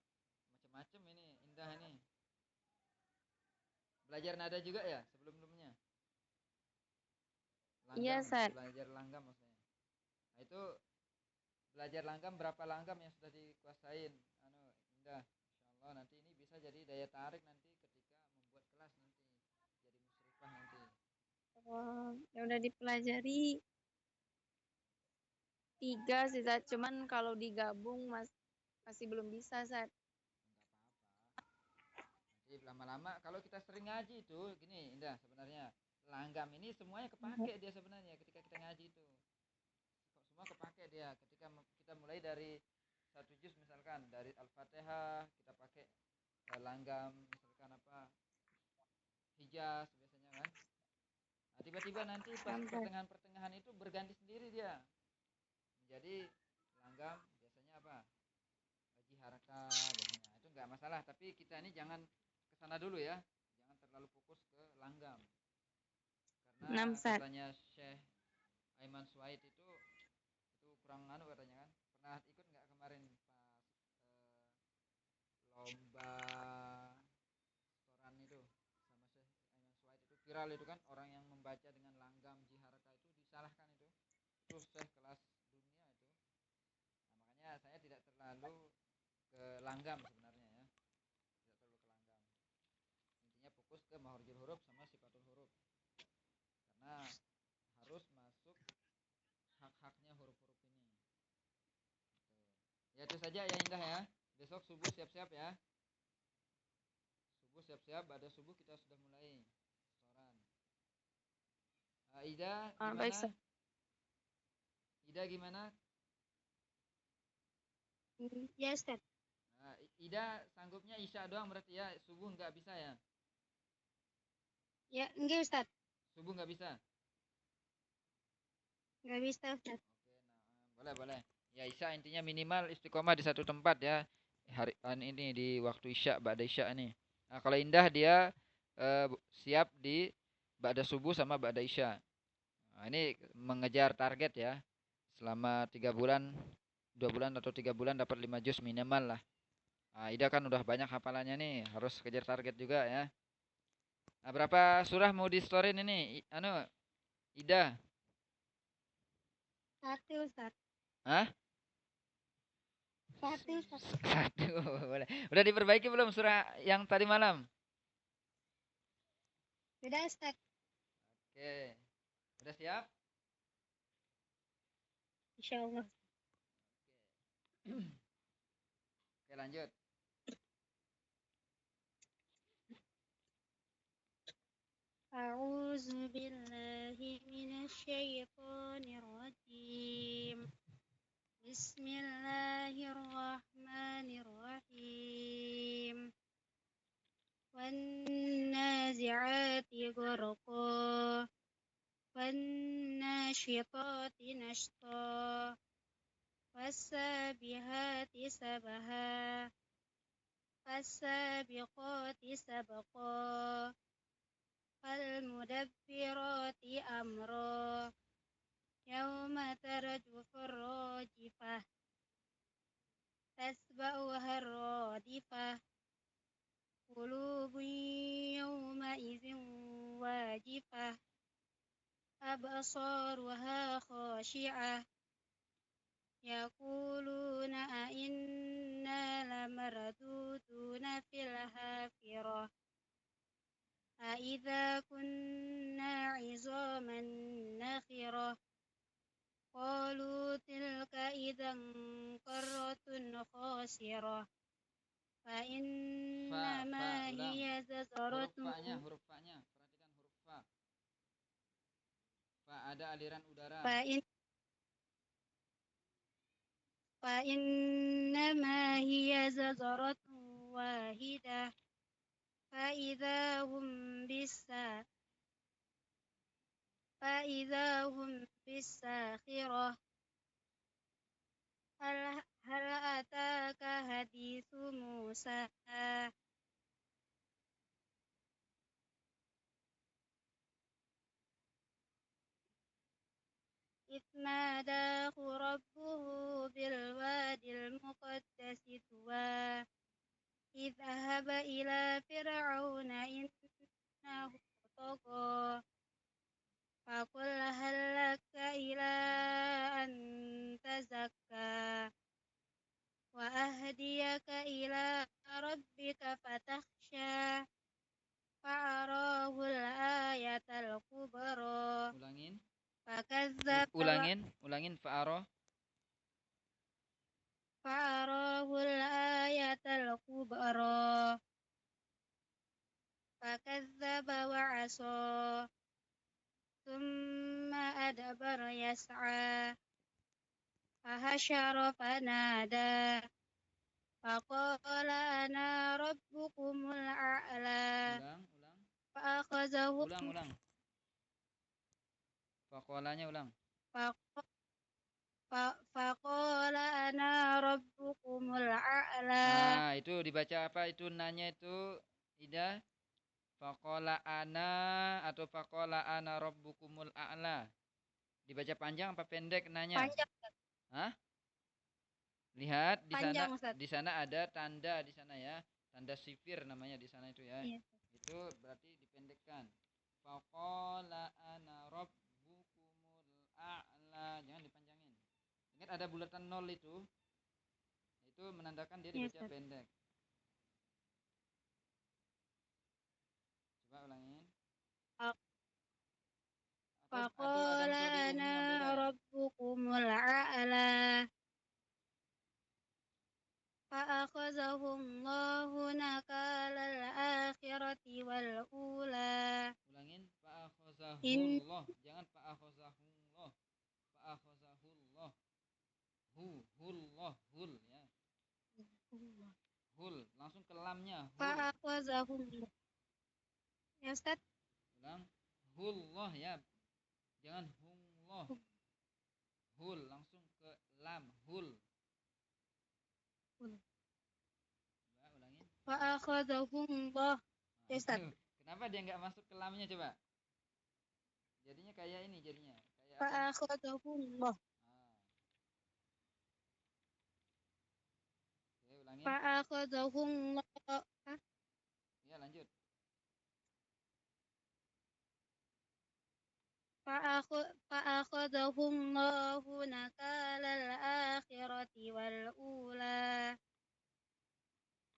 macam-macam, ini indah ini. Belajar nada juga ya sebelum-sebelumnya? Iya Langgam, Ustaz. belajar langgam maksudnya. Nah, itu belajar langgam berapa langgam yang sudah dikuasain? Indah. Insyaallah nanti ini bisa jadi daya tarik nanti ketika membuat kelas nanti. Jadi musyrifah nanti. Oh, yang udah dipelajari 3 sih Ustaz. Cuman kalau digabung masih belum bisa Ustaz. Enggak apa-apa. Nanti lama-lama kalau kita sering ngaji itu gini, Indah, sebenarnya langgam ini semuanya kepake dia sebenarnya ketika kita ngaji itu. Semua kepake dia ketika kita mulai dari satu juz, misalkan dari Al-Fatihah kita pakai langgam, misalkan apa, hijaz biasanya kan. Nah, tiba-tiba nanti pas pertengahan-pertengahan itu berganti sendiri dia menjadi langgam, biasanya apa, haji haraka biasanya. Itu enggak masalah, tapi kita ini jangan kesana dulu ya, jangan terlalu fokus ke langgam, karena katanya Syekh Aiman Suhaid itu kurang katanya kan. Pernah ikut nggak kemarin pas lomba setoran itu sama Syekh Aiman Suhaid, itu viral itu kan, orang yang membaca dengan langgam jiharaka itu disalahkan itu Syekh kelas dunia itu. Nah, makanya saya tidak terlalu ke langgam sebenarnya ya, tidak terlalu ke langgam. Intinya fokus ke mahurjul huruf sama sifatul huruf, karena harus masuk hak-haknya huruf-huruf ini. Ya itu saja ya Indah ya. Besok subuh siap-siap ya. Subuh siap-siap, pada subuh kita sudah mulai setoran. Ida gimana? Ida gimana? Ya Ustaz. Ida sanggupnya Isya doang berarti ya, subuh nggak bisa ya? Ya, enggak Ustaz. Subuh nggak bisa? Nggak bisa Ustaz. Oke, nah, boleh. Ya Isya intinya minimal istiqomah di satu tempat ya. Hari ini di waktu Isya, ba'da Isya ini. Nah, kalau Indah dia siap di ba'da subuh sama ba'da Isya. Nah, ini mengejar target ya. Selama 3 bulan, 2 bulan atau 3 bulan dapat 5 juz minimal lah. Nah, Ida kan udah banyak hafalannya nih, harus kejar target juga ya. Nah, berapa surah mau di storin ini? Ida? 1 Ustaz. Hah? 1 Ustaz. 1, boleh. Udah diperbaiki belum surah yang tadi malam? Sudah Ustaz. Oke. Udah siap? Insyaallah. Oke, lanjut. A'udzu billahi minasyaitonir rajim. Bismillahirrahmanirrahim. Wan nazi'ati gharqa. Wan nasyitati nashta. Wassabihati sabaha. Fassabiqati sabqa. فالمدبرات أمرا يوم ترجف الراجفة تتبعها الرادفة قلوب يومئذ واجفة أبصارها خاشعة يقولون أئنا لمردودون في الحافرة أإذا كنا عظاما نخرة قالوا تلك إذا كرة خاسرة فإنما ulang. هي زجرة Huruf fa-nya, perhatikan huruf fa. Fa ada aliran udara. فإنما هي زجرة واحدة فإذا هم بالساخرة هل أتاك حديث موسى إذ ناداه ربه بالوادي المقدس طوى اذهب إلى فرعون إنه طغى فقل هل لك إلى أن تزكى وأهديك إلى ربك فتخشى فأراه الآية الكبرى فكذب Ulangin fa'aro. فأراه الآية الكبرى فكذب وعصى ثم أدبر يسعى فحشر فنادى فقال أنا ربكم الأعلى فأخذه Ulang. Faqolanya ulang. فقال أنا ربكم الأعلى. Itu dibaca apa itu nanya itu Ida? Faqala ana atau faqala ana rabbukumul a'la. Dibaca panjang apa pendek nanya? Panjang. Hah? Lihat di panjang, sana Ustaz. di sana ada tanda di sana ya. Tanda sifir namanya di sana itu ya. Iya. Itu berarti dipendekkan. Faqala ana rabbukumul a'la. Jangan dipanjangin. Ingat ada bulatan 0 itu. Itu menandakan dia dibaca pendek. Coba ulangin. Faqala ana rabbukumul a'la. Fa'akhazahu Allahu nakalal akhirati wal ula. Ulangin fa'akhazahullah. Jangan fa'akhazahullah. Fa'akhazahullah. Hul ya. Hul, langsung ke lamnya. Fa'akhazahullah. Ya Ustaz? Ulang. Hullah ya. Jangan humlah. Hul, langsung ke lam. Hul. Coba ulangin. Fa'akhazahullah. Ya Ustaz? Kenapa dia nggak masuk ke lamnya coba? Jadinya kayak ini jadinya. Kayak Fa'akhazahullah. Oke, ulangin. Fa'akhazahullah. Ya, lanjut. فأخذه الله نكال الآخرة والأولى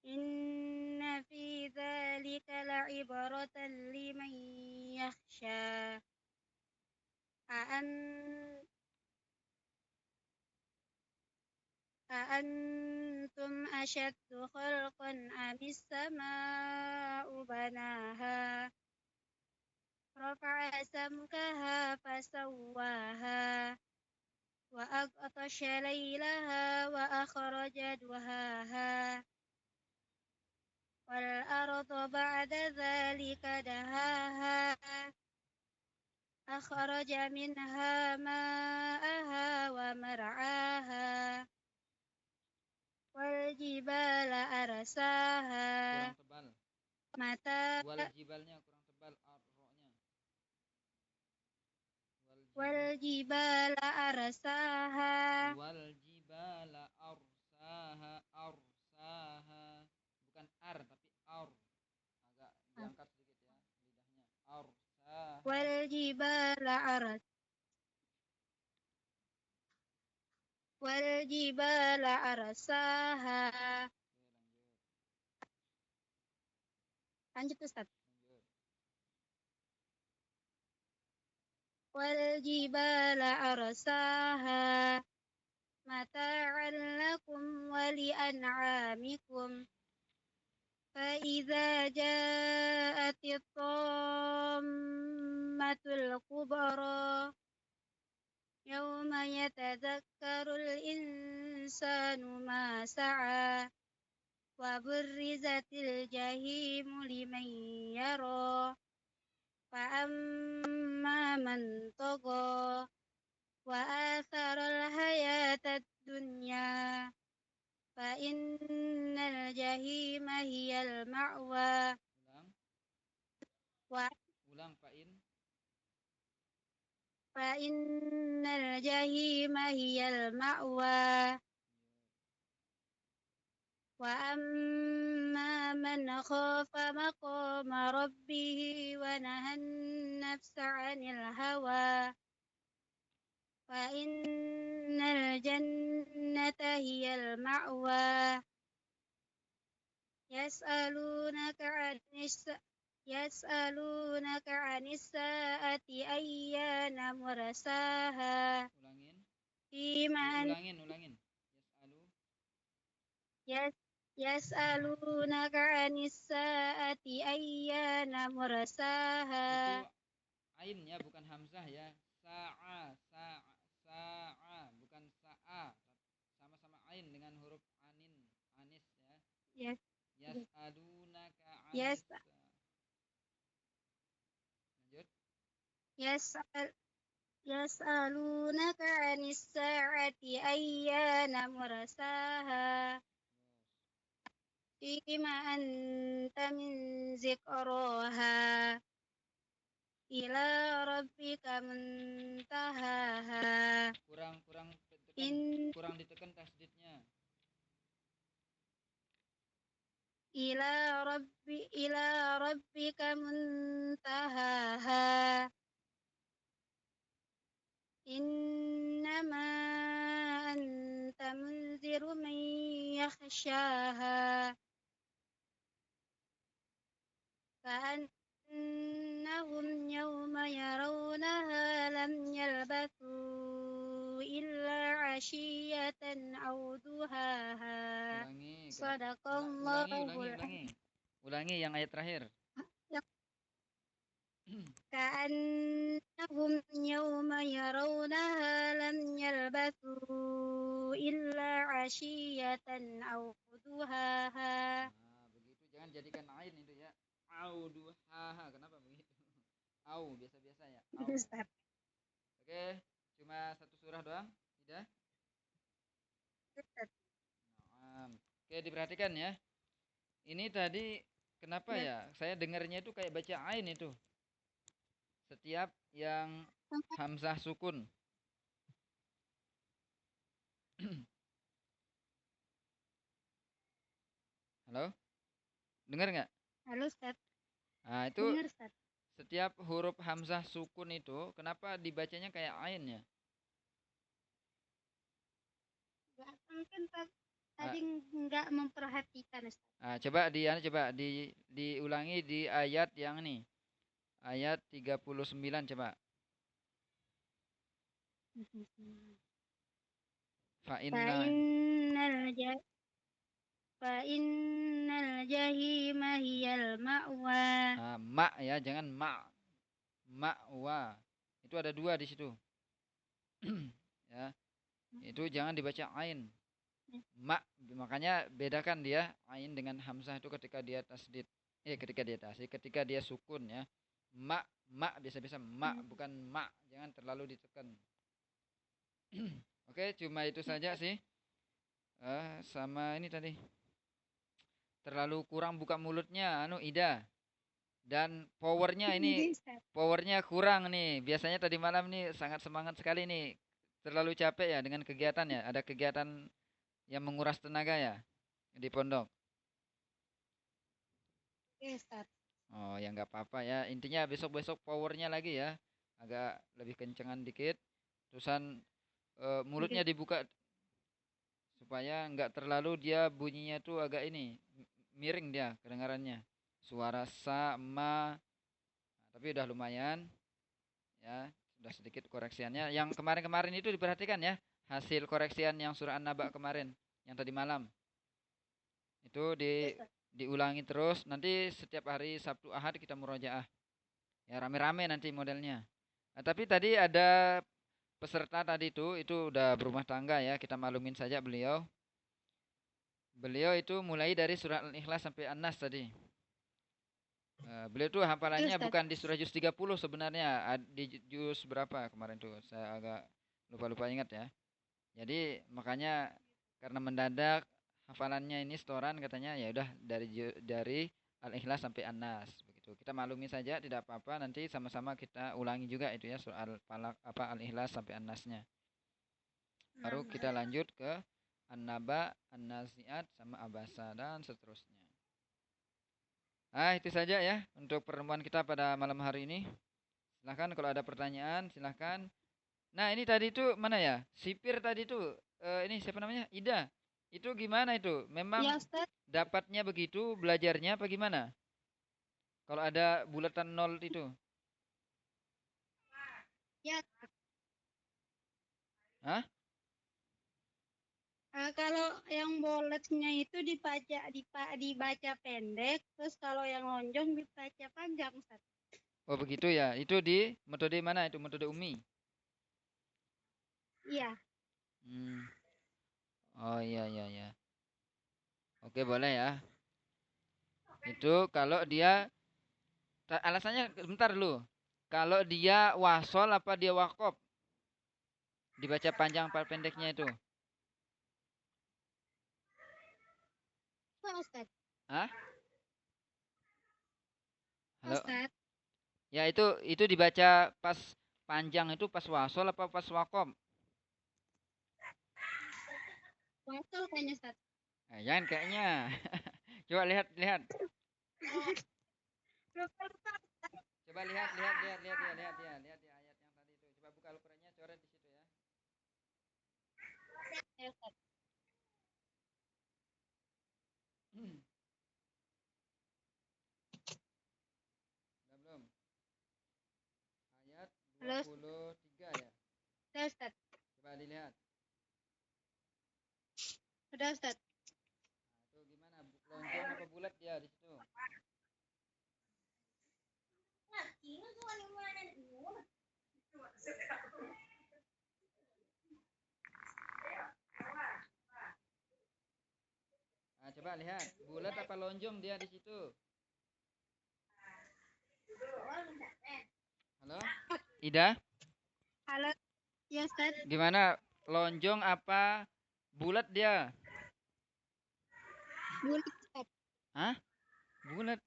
إن في ذلك لعبرة لمن يخشى أأنتم أشد خلقا أم السماء بناها رفع سمكها فسواها وأغطش ليلها وأخرج ضحاها والأرض بعد ذلك دهاها أخرج منها ماءها ومرعاها والجبال أرساها Waljibalnya kurang tebal ar-ro-nya. والجبال أرساها Waljibala arsaha. Bukan ar tapi ar. Agak diangkat sedikit ya lidahnya. Arsaha. والجبال أرساها. Lanjut Ustaz. والجبال أرساها متاعا لكم ولأنعامكم فإذا جاءت الطامة الكبرى يوم يتذكر الإنسان ما سعى وبرزت الجحيم لمن يرى فأما من طغى وآثر الحياة الدنيا فإن الجحيم هي المأوى Ulang Fa'in. فإن الجحيم هي المأوى وأما من خاف مقام ربه ونهى النفس عن الهوى فإن الجنة هي المأوى يسألونك عن الساعة أيان مرساها Ulangin. فيما Ulangin. يسألونك عن الساعة أيان مرساها Itu ain ya, bukan hamzah ya. Sa'a, bukan sa'a. Sama-sama ain dengan huruf anis ya. Yas'alunaka anis. Lanjut. يسألونك عن الساعة أيان مرساها فيما أنت من ذكراها إلى ربك منتهاها kurang ditekan tasdidnya. إلى ربك منتهاها إنما أنت منذر من يخشاها كأنهم يوم يرونها لم يلبثوا إلا عشية أو ضحاها صدق الله Ulangi yang ayat terakhir. كأنهم يوم يرونها لم يلبثوا إلا عشية أو ضحاها. Begitu, jangan jadikan ain itu ya. Au duhaha, kenapa begitu? Au biasa-biasa ya. Au. Oke, cuma satu surah doang, tidak? Oke, diperhatikan ya. Ini tadi kenapa ya? Saya dengarnya itu kayak baca ain itu. Setiap yang hamzah sukun. Halo? Dengar nggak? Halo, Ustaz. Nah, itu Dengar, Ustaz. Setiap huruf hamzah sukun itu kenapa dibacanya kayak ain ya? Enggak, mungkin tadi nggak memperhatikan, Ustaz. Nah, coba diulangi di ayat yang ini. Ayat 39 coba. Fa'innal jahima hiyal ma'wa. Nah, ma ya, jangan ma'wa. Itu ada dua di situ. Ya. Itu jangan dibaca ain. Makanya bedakan dia ain dengan hamzah itu ketika dia tasdid. Ketika dia sukun ya. Ma biasa-biasa bukan ma, jangan terlalu ditekan. Oke, cuma itu saja sih. Sama ini tadi. Terlalu kurang buka mulutnya Ida. Dan powernya kurang nih. Biasanya tadi malam nih sangat semangat sekali nih. Terlalu capek ya dengan kegiatan ya. Ada kegiatan yang menguras tenaga ya di pondok. Oke, Ustaz. Oh ya nggak apa-apa ya. Intinya besok-besok powernya lagi ya. Agak lebih kencengan dikit. Terusan mulutnya dibuka supaya nggak terlalu dia bunyinya tuh agak ini miring dia kedengarannya. Suara sa, ma. Nah, tapi udah lumayan ya. Udah sedikit koreksiannya. Yang kemarin-kemarin itu diperhatikan ya. Hasil koreksian yang surah An-Naba kemarin. Yang tadi malam. Itu diulangi terus. Nanti setiap hari Sabtu Ahad kita murojaah. Ya rame-rame nanti modelnya. Nah, tapi tadi ada peserta tadi itu udah berumah tangga ya. Kita maklumin saja beliau. Beliau itu mulai dari surah Al-Ikhlas sampai An-Nas tadi. Beliau tuh hafalannya Ustaz. bukan di surah juz 30 sebenarnya. Di juz berapa kemarin tuh? Saya agak lupa-lupa ingat ya. Jadi makanya karena mendadak hafalannya ini setoran katanya ya udah dari Al-Ikhlas sampai An-Nas begitu. Kita maklumi saja tidak apa-apa, nanti sama-sama kita ulangi juga itu ya surah Al-Falaq Al-Ikhlas sampai An-Nasnya. Baru kita lanjut ke An-Naba, An-Nazi'at sama Abasa dan seterusnya. Itu saja ya untuk pertemuan kita pada malam hari ini. Silahkan kalau ada pertanyaan silahkan. Nah ini tadi itu mana ya? Sipir tadi itu ini siapa namanya? Ida. Itu gimana itu? Memang Ya Ustaz. dapatnya begitu belajarnya apa gimana? Kalau ada bulatan 0 itu. Ya. Hah? Kalau yang bulatnya itu dibaca pendek, terus kalau yang lonjong dibaca panjang, Ustaz. Oh begitu ya. Itu di metode mana itu? Metode Umi. Iya. Oh iya iya iya. Oke boleh ya. Itu kalau dia alasannya bentar dulu. Kalau dia wasol apa dia wakop? Dibaca panjang apa pendeknya itu? Pak Ustaz. Hah? Halo. Ustaz. Ya itu dibaca pas panjang itu pas wasol apa pas wakop? Wasol kayaknya, Ustaz. Jangan kayaknya. Coba lihat. Coba lihat ya ayat yang tadi itu. Coba buka Al-Qur'annya, coret di situ ya. Ya, Ustaz. Udah belum? Ayat Halo. 23 ya. Udah, Ustaz. Coba dilihat. Udah, Ustaz. Itu gimana? Lonjong apa bulat dia di situ? Coba lihat, bulat apa lonjong dia di situ? Halo? Ida? Halo. Ya, Ustaz. Gimana? Lonjong apa bulat dia? Bulat, Ustaz. Hah? Bulat.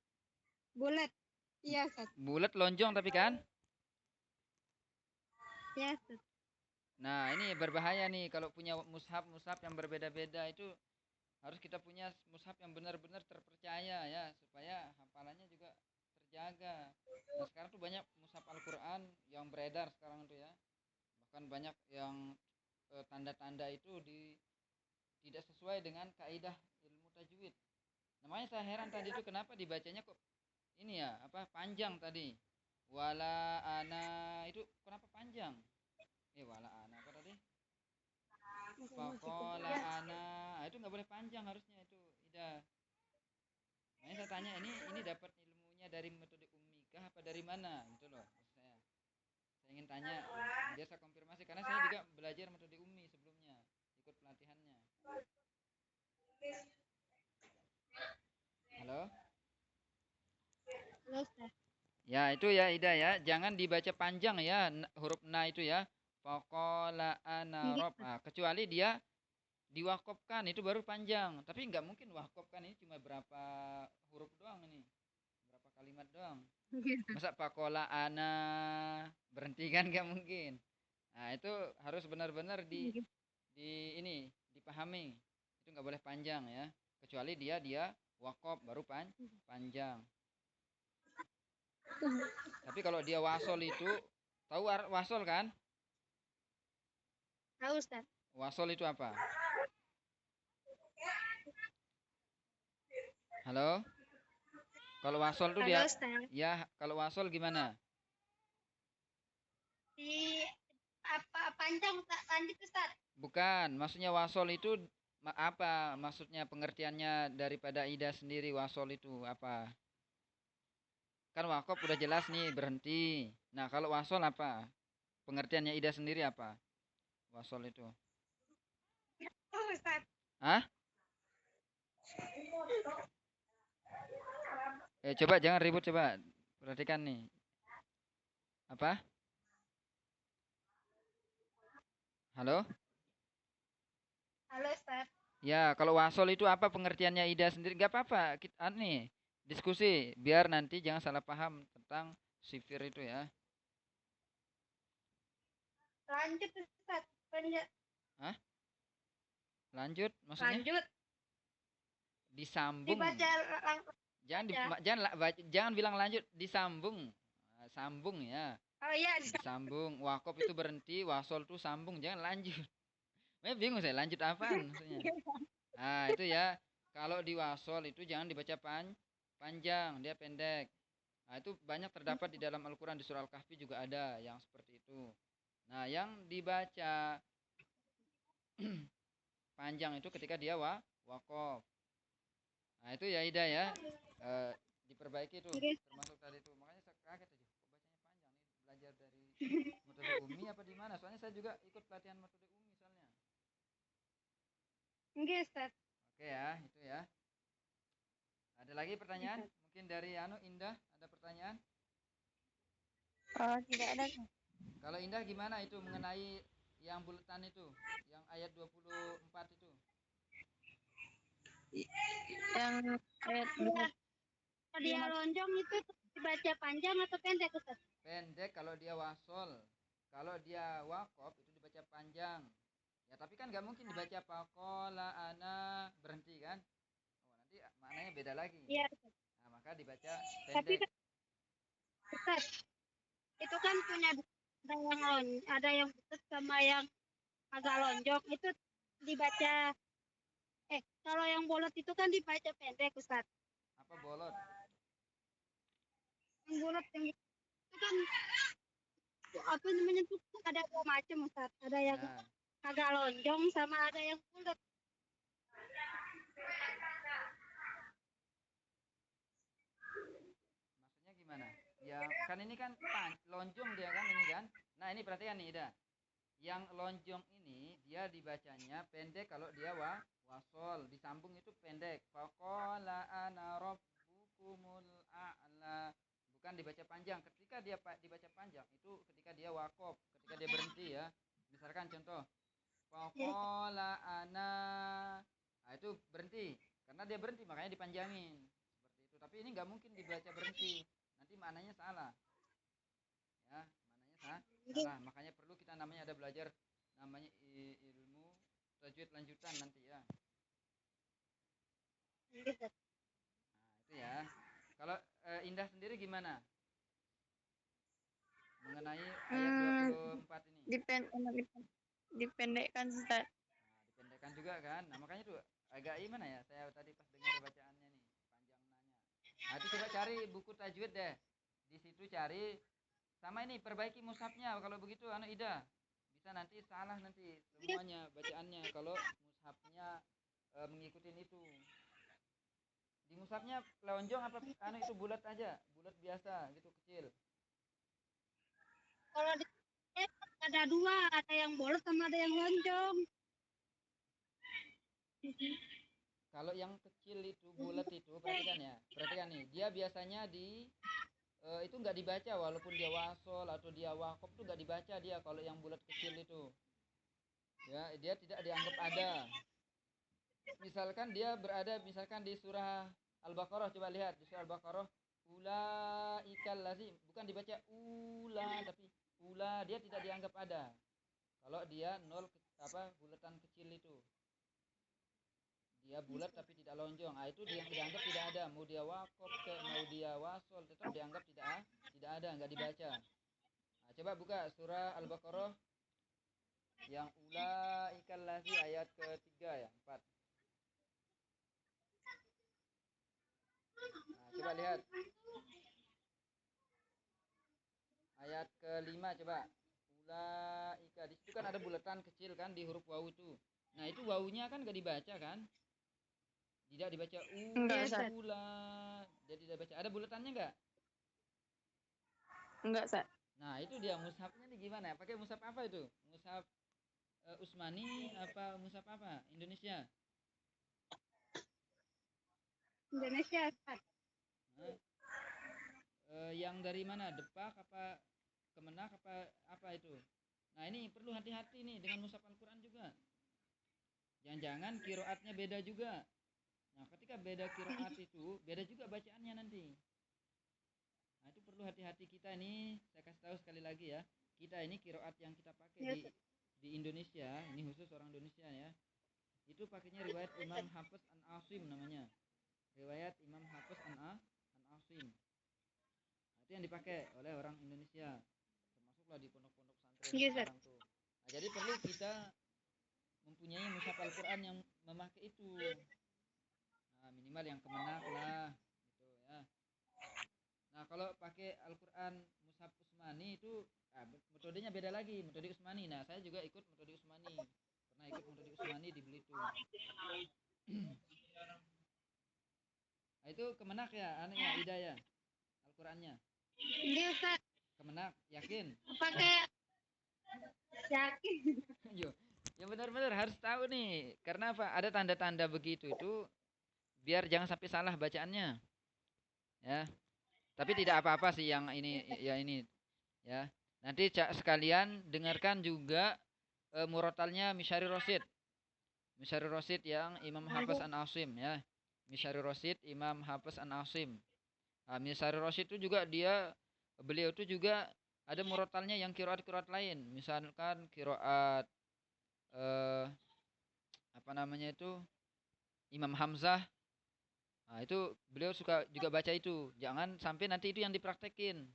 Bulat. Iya, Ustaz. Bulat lonjong tapi kan? Ya, Ustaz. Nah, ini berbahaya nih kalau punya mushaf yang berbeda-beda itu harus kita punya mushaf yang benar-benar terpercaya ya supaya hafalannya juga terjaga. Nah, sekarang tuh banyak mushaf Al-Qur'an yang beredar sekarang tuh ya. Bahkan banyak yang tanda-tanda itu tidak sesuai dengan kaidah ilmu tajwid. Namanya saya heran tadi itu kenapa dibacanya kok ini ya, panjang tadi. Wala ana itu kenapa panjang? Wala ana apa tadi? Fakola ana itu nggak boleh panjang harusnya itu Ida. Makanya saya tanya ini dapat ilmunya dari metode Umi kah apa dari mana gitu loh saya ingin tanya biar saya konfirmasi karena saya juga belajar metode Umi sebelumnya ikut pelatihannya. Halo. Halo, Ustaz. Ya itu ya Ida ya jangan dibaca panjang ya huruf na itu ya. Fakola ana rob kecuali dia diwakopkan itu baru panjang tapi nggak mungkin wakopkan ini cuma berapa huruf doang ini berapa kalimat doang masa pakola ana berhenti kan nggak mungkin. Nah itu harus benar-benar ini dipahami itu nggak boleh panjang ya kecuali dia wakop baru panjang. Tapi kalau dia wasol itu tahu wasol kan? Tahu, Ustaz. Wasol itu apa? Halo? Kalau wasol tuh dia Ustaz. ya kalau wasol gimana? Di panjang Ustaz. Lanjut Ustaz. Bukan, maksudnya wasol itu apa? Maksudnya pengertiannya daripada ida sendiri wasol itu apa? Kan wakop udah jelas nih berhenti. Nah, kalau wasol apa? Pengertiannya ida sendiri apa? Wasol itu. Oh Ustaz. Hah? Coba jangan ribut coba. Perhatikan nih. Apa? Halo? Halo Ustaz. Ya, kalau wasol itu apa pengertiannya ida sendiri? Gak apa-apa. Kita nih diskusi biar nanti jangan salah paham tentang sifir itu ya. Lanjut Ustaz. Hah? Lanjut, maksudnya Lanjut. disambung. Dibaca Jangan bilang lanjut, disambung. Nah, sambung ya. Oh iya, Disambung. Wakop itu berhenti, wasol itu sambung, jangan lanjut. Bingung saya lanjut apaan maksudnya. Nah, itu ya. Kalau di wasol itu jangan dibaca panjang, dia pendek. Nah, itu banyak terdapat di dalam Al-Qur'an, di surah Al-Kahfi juga ada yang seperti itu. Nah, yang dibaca panjang itu ketika dia wakof. Nah, itu ya Ida ya. Diperbaiki tuh, termasuk tadi itu. Makanya saya kaget aja. Kok bacanya panjang nih? Belajar dari metode Umi apa di mana? Soalnya saya juga ikut pelatihan metode Umi misalnya. Enggak Ustaz. Oke ya, itu ya. Ada lagi pertanyaan? Mungkin dari Indah ada pertanyaan? Oh, tidak ada. Kalau Indah gimana itu mengenai yang bulatan itu, yang ayat 24 itu? Yang ayat Kalau dia lonjong itu dibaca panjang atau pendek Ustaz? Pendek kalau dia wasol. Kalau dia wakop itu dibaca panjang. Ya tapi kan nggak mungkin dibaca pakola ana berhenti kan? Oh, nanti maknanya beda lagi. Iya. Nah, maka dibaca Tapi pendek. Ustaz, itu kan punya ada yang putus sama yang agak lonjong itu dibaca kalau yang bolot itu kan dibaca pendek Ustaz. Apa bolot? Yang bolot yang itu kan apa namanya tuh ada dua macam Ustaz. Ada yang agak lonjong sama ada yang bulat. Maksudnya gimana? Ya kan ini kan lonjong dia kan ini kan. Nah ini perhatikan nih Ida. Yang lonjong ini dia dibacanya pendek kalau dia wasol, disambung itu pendek. Faqala ana rabbukumul a'la. Bukan dibaca panjang. Ketika dia dibaca panjang itu ketika dia wakof, ketika dia berhenti ya. Misalkan contoh faqala ana. Nah, itu berhenti. Karena dia berhenti makanya dipanjangin. Seperti itu. Tapi ini nggak mungkin dibaca berhenti. Nanti maknanya salah. Ya, maknanya salah. Makanya perlu kita namanya ada belajar namanya ilmu tajwid lanjutan nanti ya. Nah, itu ya. Kalau Indah sendiri gimana? Mengenai ayat 24 ini. Dipendekkan Ustaz. Nah, dipendekkan juga kan. Nah, makanya tuh agak gimana ya? Saya tadi pas dengar bacaannya nih, panjang nanya. Nah, itu coba cari buku tajwid deh. Di situ cari sama ini perbaiki mushafnya kalau begitu Ida. Bisa nanti salah nanti semuanya bacaannya kalau mushafnya mengikuti itu. Di mushafnya lonjong apa itu bulat aja, bulat biasa gitu kecil. Kalau ada dua, ada yang bolos sama ada yang lonjong. Kalau yang kecil itu bulat itu perhatikan nih, dia biasanya itu nggak dibaca walaupun dia wasol atau dia wakop tuh nggak dibaca dia kalau yang bulat kecil itu. Ya, dia tidak dianggap ada. Misalkan dia berada di surah Al-Baqarah, coba lihat di surah Al-Baqarah ulaikal lazim, bukan dibaca ula tapi ula, dia tidak dianggap ada. Kalau dia bulatan kecil itu. Dia bulat tapi tidak lonjong. Ah itu yang dianggap tidak ada. Mau dia wakop mau dia wasol tetap dianggap tidak ada, enggak dibaca. Nah, coba buka surah Al-Baqarah yang ulaikal lazim ayat ketiga ya, 4. Nah, coba lihat. Ayat ke-5 coba. ulaika. Di situ kan ada bulatan kecil kan di huruf wawu tuh. Nah, itu wawunya kan gak dibaca kan? Tidak dibaca Enggak, Iya, Ustaz. ula. Jadi tidak baca. Ada bulatannya enggak? Enggak, Ustaz. Nah, itu dia mushafnya nih gimana? Pakai mushaf apa itu? Mushaf Usmani apa mushaf apa? Indonesia. Indonesia, Ustaz. Hah? Yang dari mana? Depak apa Kemenak apa itu? Nah, ini perlu hati-hati nih dengan mushaf Al-Qur'an juga. Jangan-jangan kiroatnya beda juga. Nah, ketika beda kiroat itu, beda juga bacaannya nanti. Nah, itu perlu hati-hati kita nih. Saya kasih tahu sekali lagi ya. Kita ini kiroat yang kita pakai Iya, di Indonesia, ini khusus orang Indonesia ya. Itu pakainya riwayat Imam Hafiz An Asim namanya. Riwayat Imam Hafiz An Asim. Nah, itu yang dipakai oleh orang Indonesia. Termasuklah di pondok-pondok pesantren Iya, Ustaz. sekarang tuh. Nah, jadi perlu kita mempunyai mushaf Al-Qur'an yang memakai itu. Nah, minimal yang Kemenak lah gitu ya. Nah, kalau pakai Al-Qur'an mushaf Usmani itu metodenya beda lagi, metode Usmani. Nah, saya juga ikut metode Usmani. Pernah ikut metode Usmani di Belitung. Nah, itu Kemenak ya, anehnya Hidayah. Al-Qur'annya. Iya, Ustaz. Kemenak, yakin? Pakai yakin. Yo, ya benar-benar harus tahu nih. Karena apa? Ada tanda-tanda begitu itu biar jangan sampai salah bacaannya. Ya. Tapi tidak apa-apa sih yang ini ya. Nanti sekalian dengarkan juga murotalnya Misyari Rosid. Misyari Rosid yang Imam Hafiz An Asim ya. Misyari Rosid Imam Hafiz An Asim. Nah, Misyari Rosid itu juga beliau itu juga ada murotalnya yang kiroat-kiroat lain. Misalkan kiroat apa namanya itu Imam Hamzah. Nah, itu beliau suka juga baca itu. Jangan sampai nanti itu yang dipraktekin.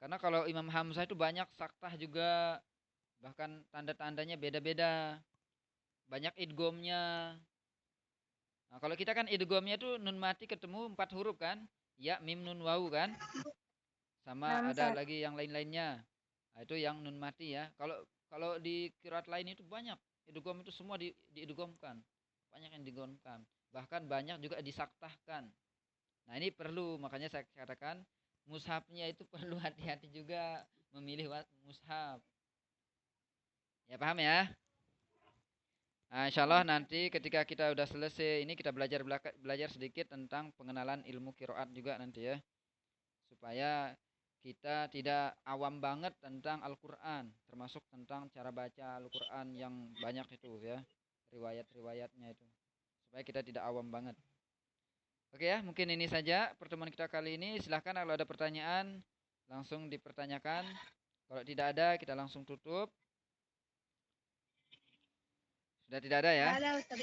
Karena kalau Imam Hamzah itu banyak saktah juga, bahkan tanda-tandanya beda-beda. Banyak idgomnya. Nah, kalau kita kan idgomnya itu nun mati ketemu 4 huruf kan? Ya, mim, nun, wawu kan? Sama ada lagi yang lain-lainnya. Nah, itu yang nun mati ya. Kalau di qiraat lain itu banyak. Idgham itu semua diidghamkan. Banyak yang diidghamkan. Bahkan banyak juga disaktahkan. Nah, ini perlu, makanya saya katakan mushafnya itu perlu hati-hati juga memilih mushaf. Ya, paham ya? Nah, insya Allah nanti ketika kita udah selesai ini kita belajar sedikit tentang pengenalan ilmu qiraat juga nanti ya. Supaya kita tidak awam banget tentang Al-Qur'an, termasuk tentang cara baca Al-Qur'an yang banyak itu ya, riwayat-riwayatnya itu. Supaya kita tidak awam banget. Oke ya, mungkin ini saja pertemuan kita kali ini. Silahkan kalau ada pertanyaan langsung dipertanyakan. Kalau tidak ada, kita langsung tutup. Sudah tidak ada ya? Enggak ada, Ustaz.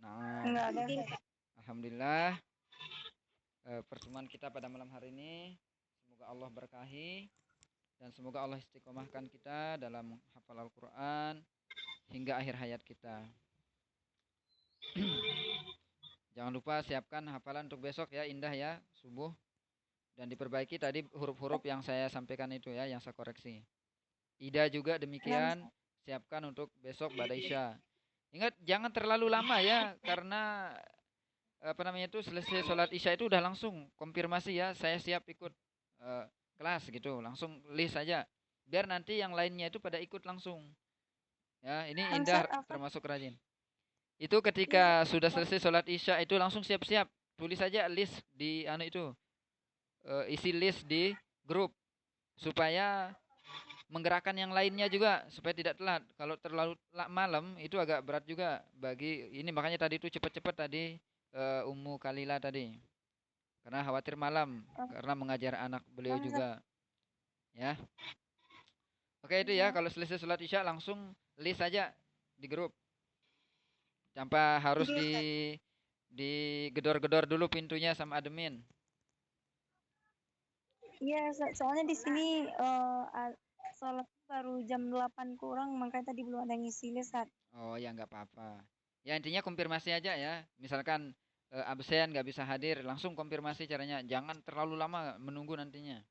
Nah, Enggak ada. alhamdulillah pertemuan kita pada malam hari ini semoga Allah berkahi dan semoga Allah istiqomahkan kita dalam hafal Al-Qur'an hingga akhir hayat kita. Jangan lupa siapkan hafalan untuk besok ya, Indah ya, subuh. Dan diperbaiki tadi huruf-huruf yang saya sampaikan itu ya, yang saya koreksi. Ida juga demikian, siapkan untuk besok Ba'da Isya. Ingat jangan terlalu lama ya, karena apa namanya itu selesai sholat Isya itu udah langsung konfirmasi ya, saya siap ikut kelas gitu, langsung list saja. Biar nanti yang lainnya itu pada ikut langsung. Ya, ini Indah termasuk rajin. Itu ketika sudah selesai sholat Isya itu langsung siap-siap. Tulis saja list di itu. Isi list di grup. Supaya menggerakkan yang lainnya juga. Supaya tidak telat. Kalau terlalu malam itu agak berat juga. Bagi ini makanya tadi itu cepat-cepat tadi. Ummu Kalila tadi. Karena khawatir malam. Karena mengajar anak beliau juga. Ya. Oke itu ya. Kalau selesai sholat Isya langsung list saja di grup. Tanpa harus digedor-gedor dulu pintunya sama admin. Iya, soalnya di sini sholat baru jam 8 kurang, makanya tadi belum ada ngisi list. Oh ya nggak apa-apa. Ya intinya konfirmasi aja ya. Misalkan absen nggak bisa hadir, langsung konfirmasi caranya. Jangan terlalu lama menunggu nantinya.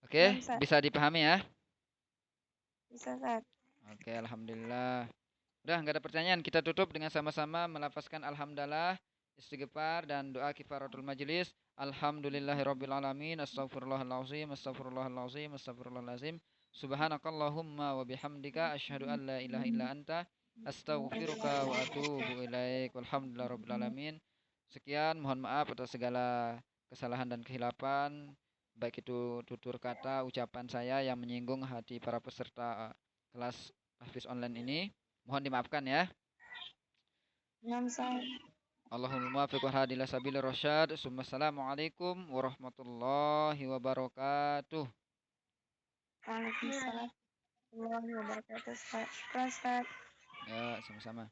Oke, Ustaz. bisa dipahami ya? Bisa, Ustaz. Oke, alhamdulillah. Udah nggak ada pertanyaan, kita tutup dengan sama-sama melafazkan alhamdulillah, istighfar dan doa kifaratul majelis. Alhamdulillahirabbil alamin, astagfirullahalazim, astagfirullahalazim, astagfirullahalazim. Subhanakallahumma wa bihamdika asyhadu an la ilaha illa anta astaghfiruka wa atubu ilaik. Walhamdulillahirabbil alamin. Sekian, mohon maaf atas segala kesalahan dan kehilapan, baik itu tutur kata, ucapan saya yang menyinggung hati para peserta kelas Hafiz online ini. Mohon dimaafkan ya. Ustaz. Allahumma muwaffiq wal hadi ila sabilir rasyad. Assalamualaikum warahmatullahi wabarakatuh. Waalaikumsalam warahmatullahi wabarakatuh, Ustaz. Syukran, Ustaz. Ya, sama-sama.